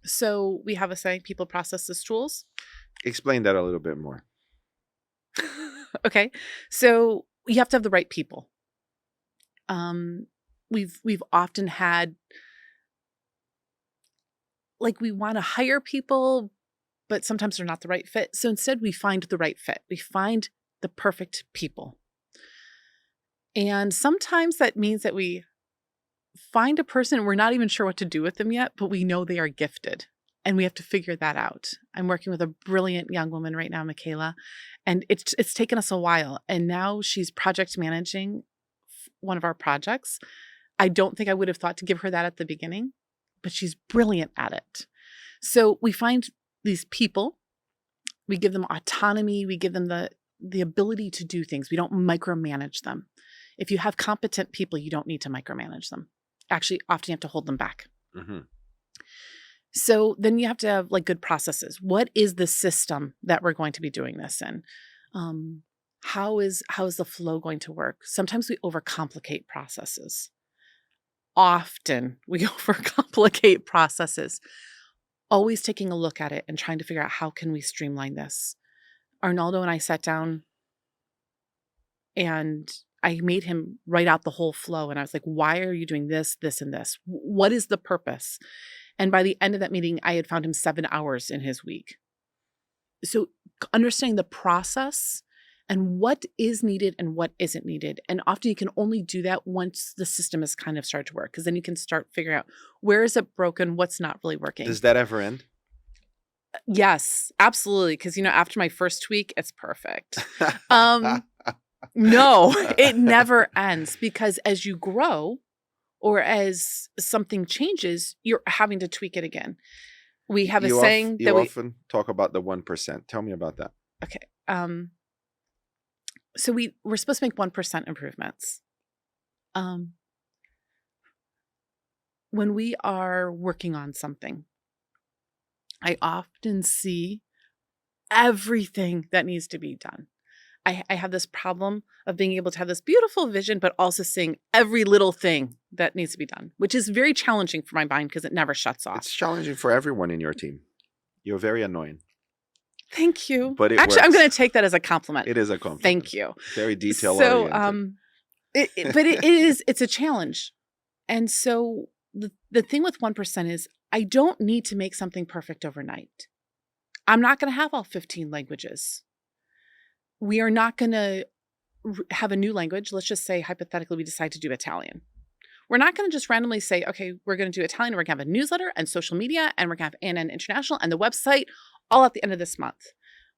Speaker 2: So we have a saying, people, processes, tools.
Speaker 1: Explain that a little bit more.
Speaker 2: Okay. So you have to have the right people. We've often had, like, we want to hire people, but sometimes they're not the right fit. So instead we find the right fit. We find the perfect people. And sometimes that means that we find a person and we're not even sure what to do with them yet, but we know they are gifted and we have to figure that out. I'm working with a brilliant young woman right now, Michaela, and it's taken us a while. And now she's project managing one of our projects. I don't think I would have thought to give her that at the beginning, but she's brilliant at it. So we find these people, we give them autonomy, we give them the ability to do things. We don't micromanage them. If you have competent people, you don't need to micromanage them. Actually, often you have to hold them back. Mm-hmm. So then you have to have, like, good processes. What is the system that we're going to be doing this in? How is the flow going to work? Sometimes we overcomplicate processes. Often we overcomplicate processes. Always taking a look at it and trying to figure out how can we streamline this. Arnaldo and I sat down and I made him write out the whole flow. And I was like, why are you doing this, this, and this? What is the purpose? And by the end of that meeting, I had found him 7 hours in his week. So understanding the process and what is needed and what isn't needed. And often you can only do that once the system has kind of started to work, because then you can start figuring out where is it broken, what's not really working.
Speaker 1: Does that ever end?
Speaker 2: Yes, absolutely. Because, after my first week, it's perfect. No, it never ends, because as you grow or as something changes, you're having to tweak it again. We have a saying that
Speaker 1: you often talk about the 1%. Tell me about that.
Speaker 2: Okay. So we're supposed to make 1% improvements. When we are working on something, I often see everything that needs to be done. I have this problem of being able to have this beautiful vision, but also seeing every little thing that needs to be done, which is very challenging for my mind because it never shuts off.
Speaker 1: It's challenging for everyone in your team. You're very annoying.
Speaker 2: Thank you.
Speaker 1: But
Speaker 2: actually,
Speaker 1: works.
Speaker 2: I'm going to take that as a compliment.
Speaker 1: It is a compliment.
Speaker 2: Thank you.
Speaker 1: Very detail oriented.
Speaker 2: But it's a challenge. And so the thing with 1% is I don't need to make something perfect overnight. I'm not going to have all 15 languages. We are not going to have a new language. Let's just say, hypothetically, we decide to do Italian. We're not going to just randomly say, okay, we're going to do Italian. We're going to have a newsletter and social media, and we're going to have ANN International and the website all at the end of this month.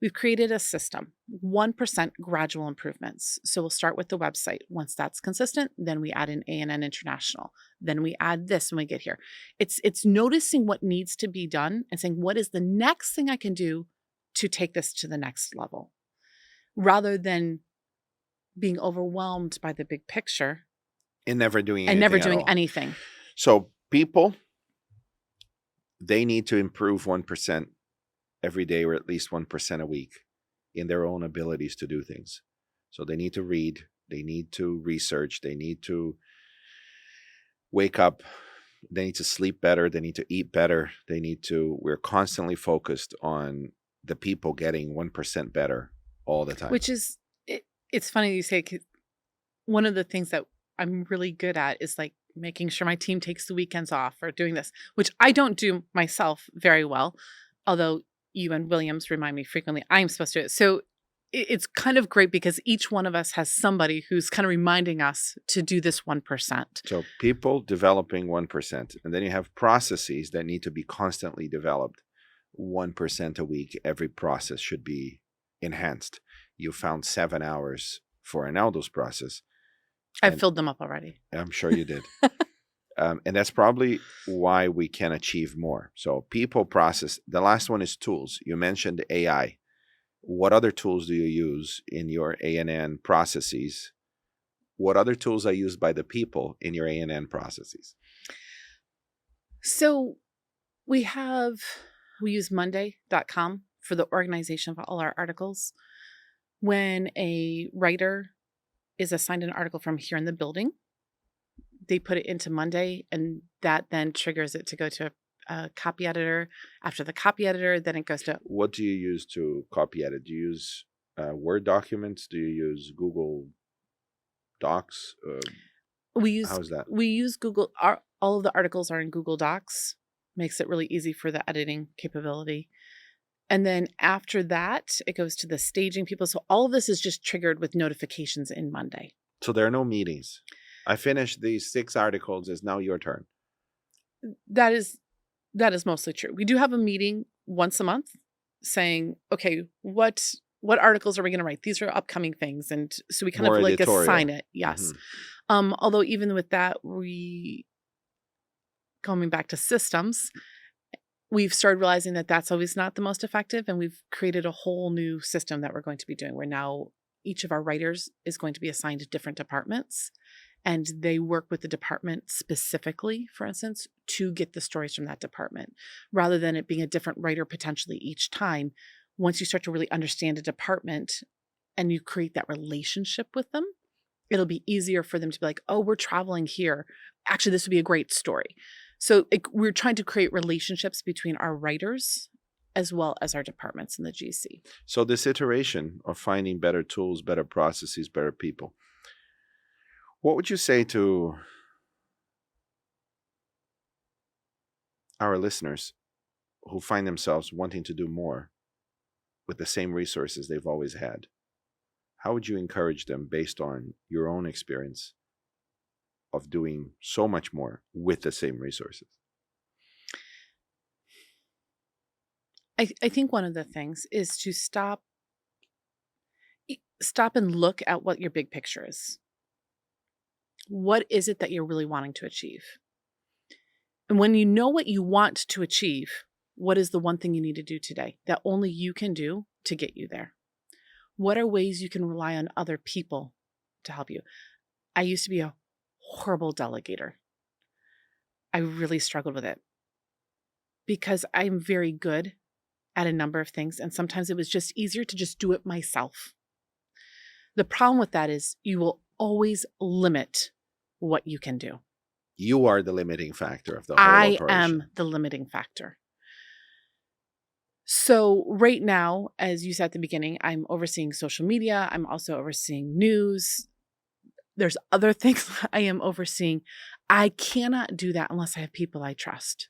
Speaker 2: We've created a system, 1% gradual improvements. So we'll start with the website. Once that's consistent, then we add in ANN International. Then we add this when we get here. It's noticing what needs to be done and saying, what is the next thing I can do to take this to the next level? Rather than being overwhelmed by the big picture.
Speaker 1: And never doing
Speaker 2: anything.
Speaker 1: So people, they need to improve 1% every day, or at least 1% a week in their own abilities to do things. So they need to read, they need to research, they need to wake up, they need to sleep better, they need to eat better, we're constantly focused on the people getting 1% better all the time.
Speaker 2: Which is, it's funny you say, 'cause one of the things that I'm really good at is like making sure my team takes the weekends off or doing this, which I don't do myself very well. Although you and Williams remind me frequently I'm supposed to do it. So it's kind of great because each one of us has somebody who's kind of reminding us to do this 1%.
Speaker 1: So people developing 1%, and then you have processes that need to be constantly developed. 1% a week, every process should be enhanced. You found 7 hours for Arnaldo's process.
Speaker 2: I've filled them up already.
Speaker 1: I'm sure you did. And that's probably why we can achieve more. So people, process. The last one is tools. You mentioned AI. What other tools do you use in your ANN processes? What other tools are used by the people in your ANN processes?
Speaker 2: So we use monday.com for the organization of all our articles. When a writer is assigned an article from here in the building, they put it into Monday, and that then triggers it to go to a copy editor. After the copy editor, then it goes to...
Speaker 1: What do you use to copy edit? Do you use Word documents? Do you use Google Docs? How's that?
Speaker 2: We use Google. All of the articles are in Google Docs. Makes it really easy for the editing capability. And then after that, it goes to the staging people. So all of this is just triggered with notifications in Monday.
Speaker 1: So there are no meetings. I finished these 6 articles. It's now your turn.
Speaker 2: That is mostly true. We do have a meeting once a month saying, okay, what articles are we going to write? These are upcoming things. And so we kind
Speaker 1: More
Speaker 2: of like
Speaker 1: editorial.
Speaker 2: assign it. Yes. Although even with that, coming back to systems, we've started realizing that that's always not the most effective. And we've created a whole new system that we're going to be doing where now each of our writers is going to be assigned to different departments. And they work with the department specifically, for instance, to get the stories from that department, rather than it being a different writer potentially each time. Once you start to really understand a department and you create that relationship with them, it'll be easier for them to be like, oh, we're traveling here. Actually, this would be a great story. So we're trying to create relationships between our writers as well as our departments in the GC.
Speaker 1: So this iteration of finding better tools, better processes, better people. What would you say to our listeners who find themselves wanting to do more with the same resources they've always had? How would you encourage them based on your own experience of doing so much more with the same resources?
Speaker 2: I think one of the things is to stop and look at what your big picture is. What is it that you're really wanting to achieve? And when you know what you want to achieve, what is the one thing you need to do today that only you can do to get you there? What are ways you can rely on other people to help you? I used to be a horrible delegator. I really struggled with it because I'm very good at a number of things. And sometimes it was just easier to just do it myself. The problem with that is you will always limit what you can do.
Speaker 1: You are the limiting factor of the whole operation.
Speaker 2: I am the limiting factor. So right now, as you said at the beginning, I'm overseeing social media. I'm also overseeing news. There's other things I am overseeing. I cannot do that unless I have people I trust.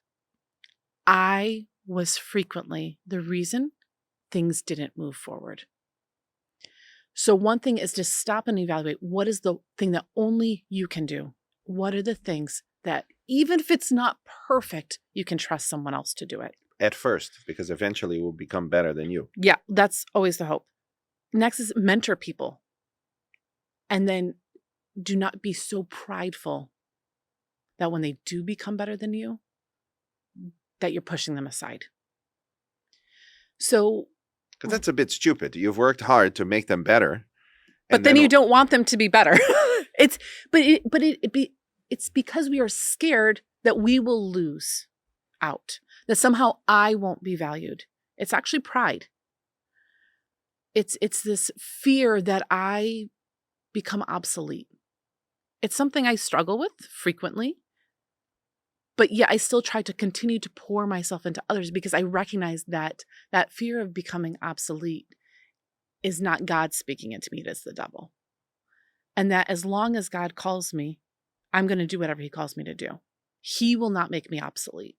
Speaker 2: I was frequently the reason things didn't move forward. So one thing is to stop and evaluate what is the thing that only you can do. What are the things that, even if it's not perfect, you can trust someone else to do it?
Speaker 1: At first, because eventually it will become better than you.
Speaker 2: Yeah, that's always the hope. Next is mentor people. And then do not be so prideful that when they do become better than you, that you're pushing them aside. So,
Speaker 1: because that's a bit stupid. You've worked hard to make them better.
Speaker 2: But then you don't want them to be better. It's because we are scared that we will lose out, that somehow I won't be valued. It's actually pride. It's this fear that I become obsolete. It's something I struggle with frequently. But yeah, I still try to continue to pour myself into others because I recognize that that fear of becoming obsolete is not God speaking into me, it is the devil. And that as long as God calls me, I'm going to do whatever he calls me to do. He will not make me obsolete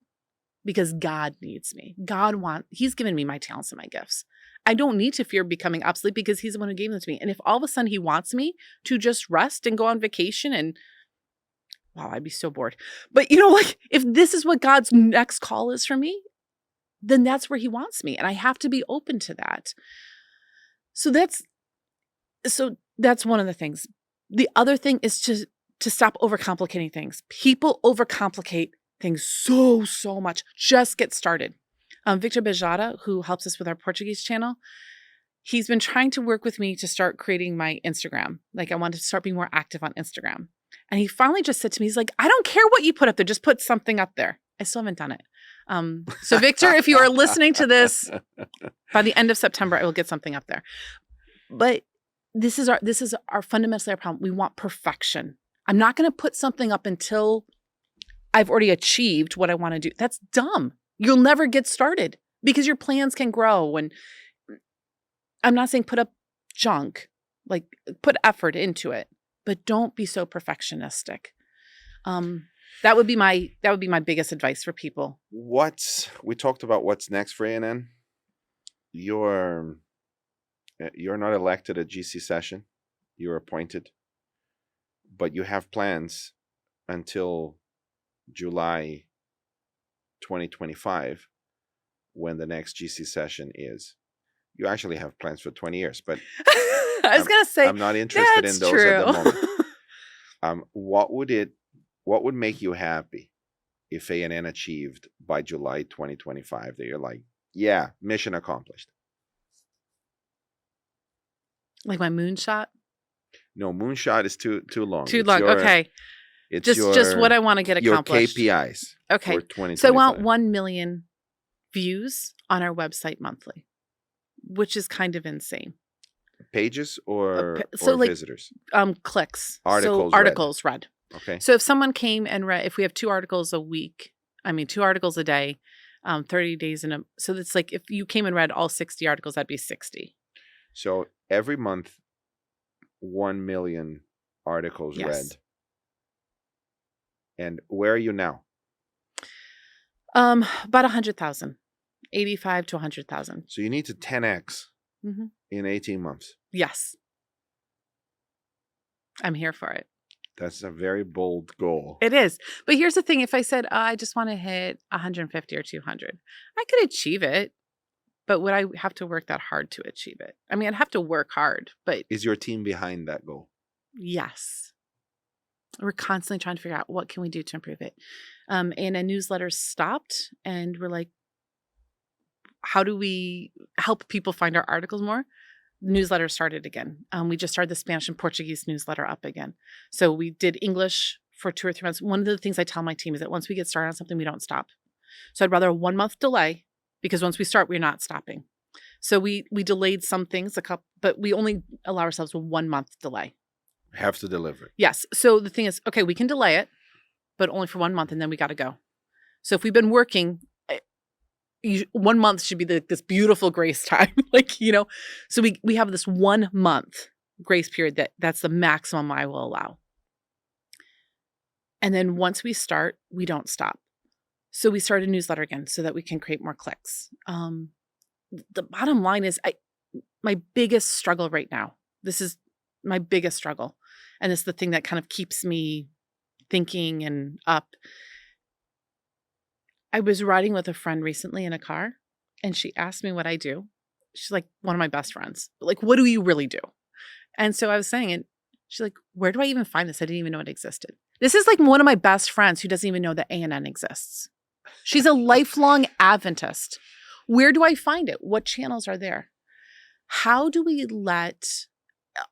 Speaker 2: because God needs me. He's given me my talents and my gifts. I don't need to fear becoming obsolete because he's the one who gave them to me. And if all of a sudden he wants me to just rest and go on vacation and wow, I'd be so bored. But like if this is what God's next call is for me, then that's where he wants me. And I have to be open to that. So that's one of the things. The other thing is to stop overcomplicating things. People overcomplicate things so much. Just get started. Victor Bejada, who helps us with our Portuguese channel, he's been trying to work with me to start creating my Instagram. Like I wanted to start being more active on Instagram. And he finally just said to me, he's like, I don't care what you put up there. Just put something up there. I still haven't done it. So Victor, if you are listening to this, by the end of September, I will get something up there. But this is our fundamentally our problem. We want perfection. I'm not going to put something up until I've already achieved what I want to do. That's dumb. You'll never get started because your plans can grow. And I'm not saying put up junk, like put effort into it, but don't be so perfectionistic. That would be my biggest advice for people.
Speaker 1: We talked about what's next for ANN. You're not elected at GC session. You're appointed, but you have plans until July 2025 when the next GC session is. You actually have plans for 20 years, but
Speaker 2: I was going to say
Speaker 1: I'm not interested in those
Speaker 2: true.
Speaker 1: at the moment. What would make you happy if ANN achieved by July 2025 that you're like, yeah, mission accomplished?
Speaker 2: Like my moonshot?
Speaker 1: No, moonshot is too long.
Speaker 2: Too long. Okay.
Speaker 1: It's
Speaker 2: just what I want to get accomplished.
Speaker 1: Your KPIs.
Speaker 2: Okay.
Speaker 1: For 2025.
Speaker 2: So I want 1 million views on our website monthly, which is kind of insane.
Speaker 1: Pages or
Speaker 2: like,
Speaker 1: visitors?
Speaker 2: Clicks.
Speaker 1: Articles
Speaker 2: read.
Speaker 1: Okay.
Speaker 2: So if someone came and read, if we have 2 articles a week, 2 articles a day, 30 days so it's like if you came and read all 60 articles, that'd be 60.
Speaker 1: So every month, 1 million articles read. And where are you now?
Speaker 2: About 100,000, 85 to 100,000.
Speaker 1: So you need to 10x in 18 months.
Speaker 2: Yes. I'm here for it.
Speaker 1: That's a very bold goal.
Speaker 2: It is. But here's the thing. If I said, I just want to hit 150 or 200, I could achieve it. But would I have to work that hard to achieve it? I'd have to work hard, but...
Speaker 1: Is your team behind that goal?
Speaker 2: Yes. We're constantly trying to figure out what can we do to improve it. And a newsletter stopped and we're like, how do we help people find our articles more? The newsletter started again. We just started the Spanish and Portuguese newsletter up again. So we did English for 2 or 3 months. One of the things I tell my team is that once we get started on something, we don't stop. So I'd rather a 1 month delay because once we start, we're not stopping. So we delayed some things, but we only allow ourselves a 1 month delay.
Speaker 1: Have to deliver it.
Speaker 2: Yes. So the thing is, okay, we can delay it, but only for 1 month and then we got to go. So if we've been working, 1 month should be this beautiful grace time. So we have this 1 month grace period that's the maximum I will allow. And then once we start, we don't stop. So we started a newsletter again so that we can create more clicks. The bottom line is my biggest struggle right now, this is my biggest struggle. And it's the thing that kind of keeps me thinking and up. I was riding with a friend recently in a car and she asked me what I do. She's like one of my best friends. But like, what do you really do? And so I was saying it. She's like, where do I even find this? I didn't even know it existed. This is like one of my best friends who doesn't even know that ANN exists. She's a lifelong Adventist. Where do I find it? What channels are there? How do we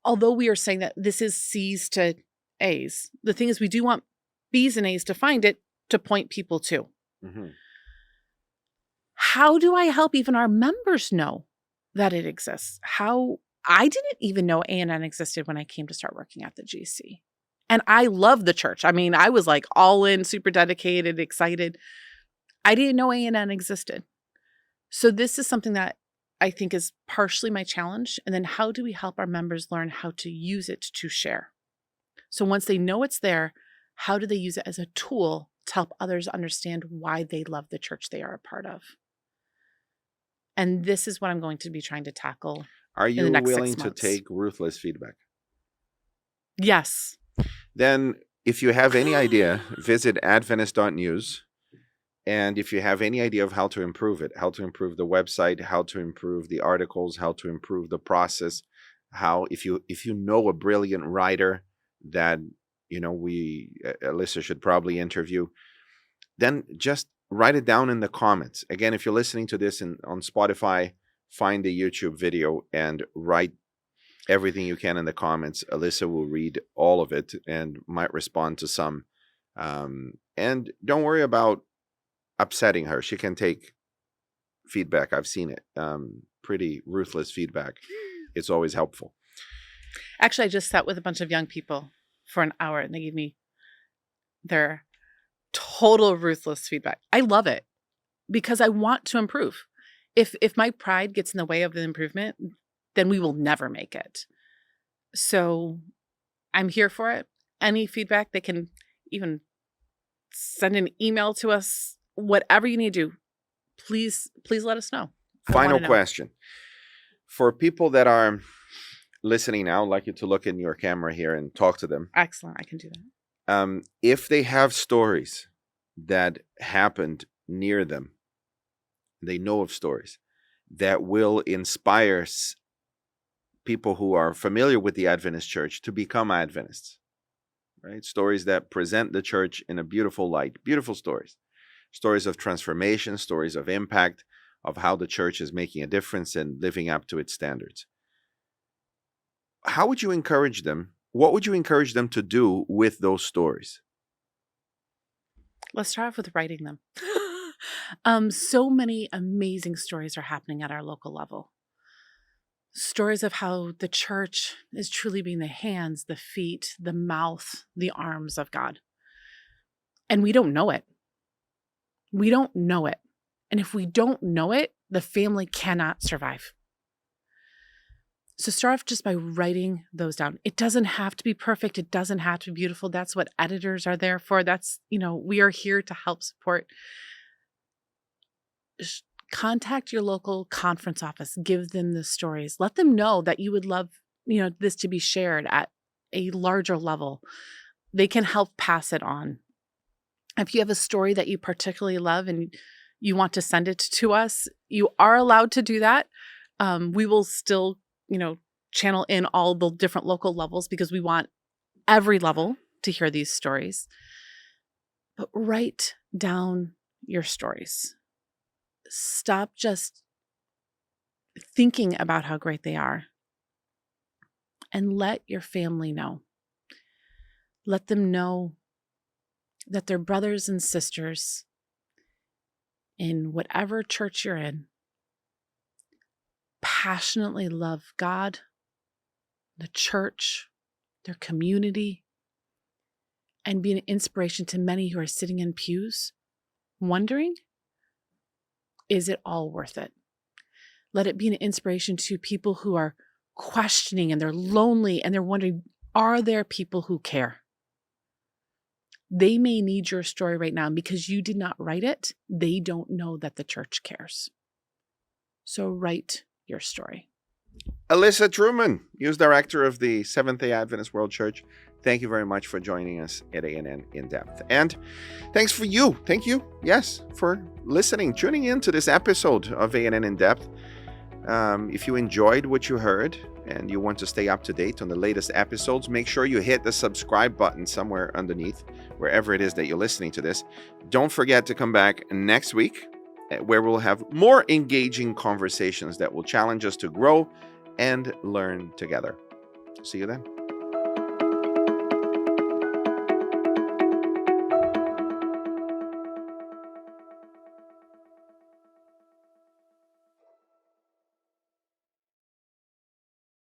Speaker 2: although we are saying that this is C's to A's, the thing is we do want B's and A's to find it to point people to. Mm-hmm. How do I help even our members know that it exists? I didn't even know ANN existed when I came to start working at the GC. And I love the church. I was like all in, super dedicated, excited. I didn't know ANN existed. So this is something that I think is partially my challenge. And then how do we help our members learn how to use it to share? So once they know it's there, how do they use it as a tool to help others understand why they love the church they are a part of? And this is what I'm going to be trying to tackle
Speaker 1: Are
Speaker 2: in the
Speaker 1: you
Speaker 2: next
Speaker 1: willing
Speaker 2: 6
Speaker 1: to
Speaker 2: months.
Speaker 1: take ruthless feedback?
Speaker 2: Yes.
Speaker 1: Then, if you have any idea, visit Adventist.news. And if you have any idea of how to improve it, how to improve the website, how to improve the articles, how to improve the process, if you know a brilliant writer that Alyssa should probably interview, then just write it down in the comments. Again, if you're listening to this on Spotify, find the YouTube video and write everything you can in the comments. Alyssa will read all of it and might respond to some. And don't worry about upsetting her. She can take feedback. I've seen it. Pretty ruthless feedback. It's always helpful.
Speaker 2: Actually, I just sat with a bunch of young people for an hour and they gave me their total ruthless feedback. I love it because I want to improve. If my pride gets in the way of the improvement, then we will never make it. So I'm here for it. Any feedback, they can even send an email to us. Whatever you need to do, please let us know.
Speaker 1: Final question. For people that are listening now, I'd like you to look in your camera here and talk to them.
Speaker 2: Excellent. I can do that.
Speaker 1: If they have stories that happened near them, they know of stories that will inspire people who are familiar with the Adventist Church to become Adventists, right? Stories that present the church in a beautiful light, beautiful stories. Stories of transformation, stories of impact, of how the church is making a difference and living up to its standards. How would you encourage them? What would you encourage them to do with those stories?
Speaker 2: Let's start off with writing them. So many amazing stories are happening at our local level. Stories of how the church is truly being the hands, the feet, the mouth, the arms of God. And we don't know it. We don't know it. And if we don't know it, the family cannot survive. So start off just by writing those down. It doesn't have to be perfect. It doesn't have to be beautiful. That's what editors are there for. We are here to help support. Contact your local conference office. Give them the stories. Let them know that you would love, this to be shared at a larger level. They can help pass it on. If you have a story that you particularly love and you want to send it to us, you are allowed to do that. We will still, channel in all the different local levels because we want every level to hear these stories. But write down your stories. Stop just thinking about how great they are and let your family know. Let them know that their brothers and sisters in whatever church you're in passionately love God, the church, their community, and be an inspiration to many who are sitting in pews wondering, is it all worth it? Let it be an inspiration to people who are questioning and they're lonely and they're wondering, are there people who care? They may need your story right now, and because you did not write it, they don't know that the church cares. So write your story.
Speaker 1: Alyssa Truman, News Director of the Seventh-day Adventist World Church. Thank you very much for joining us at A&N In Depth. And thanks for you. Thank you, yes, for listening, tuning in to this episode of A&N In Depth. If you enjoyed what you heard and you want to stay up to date on the latest episodes, make sure you hit the subscribe button somewhere underneath, wherever it is that you're listening to this. Don't forget to come back next week, where we'll have more engaging conversations that will challenge us to grow and learn together. See you then.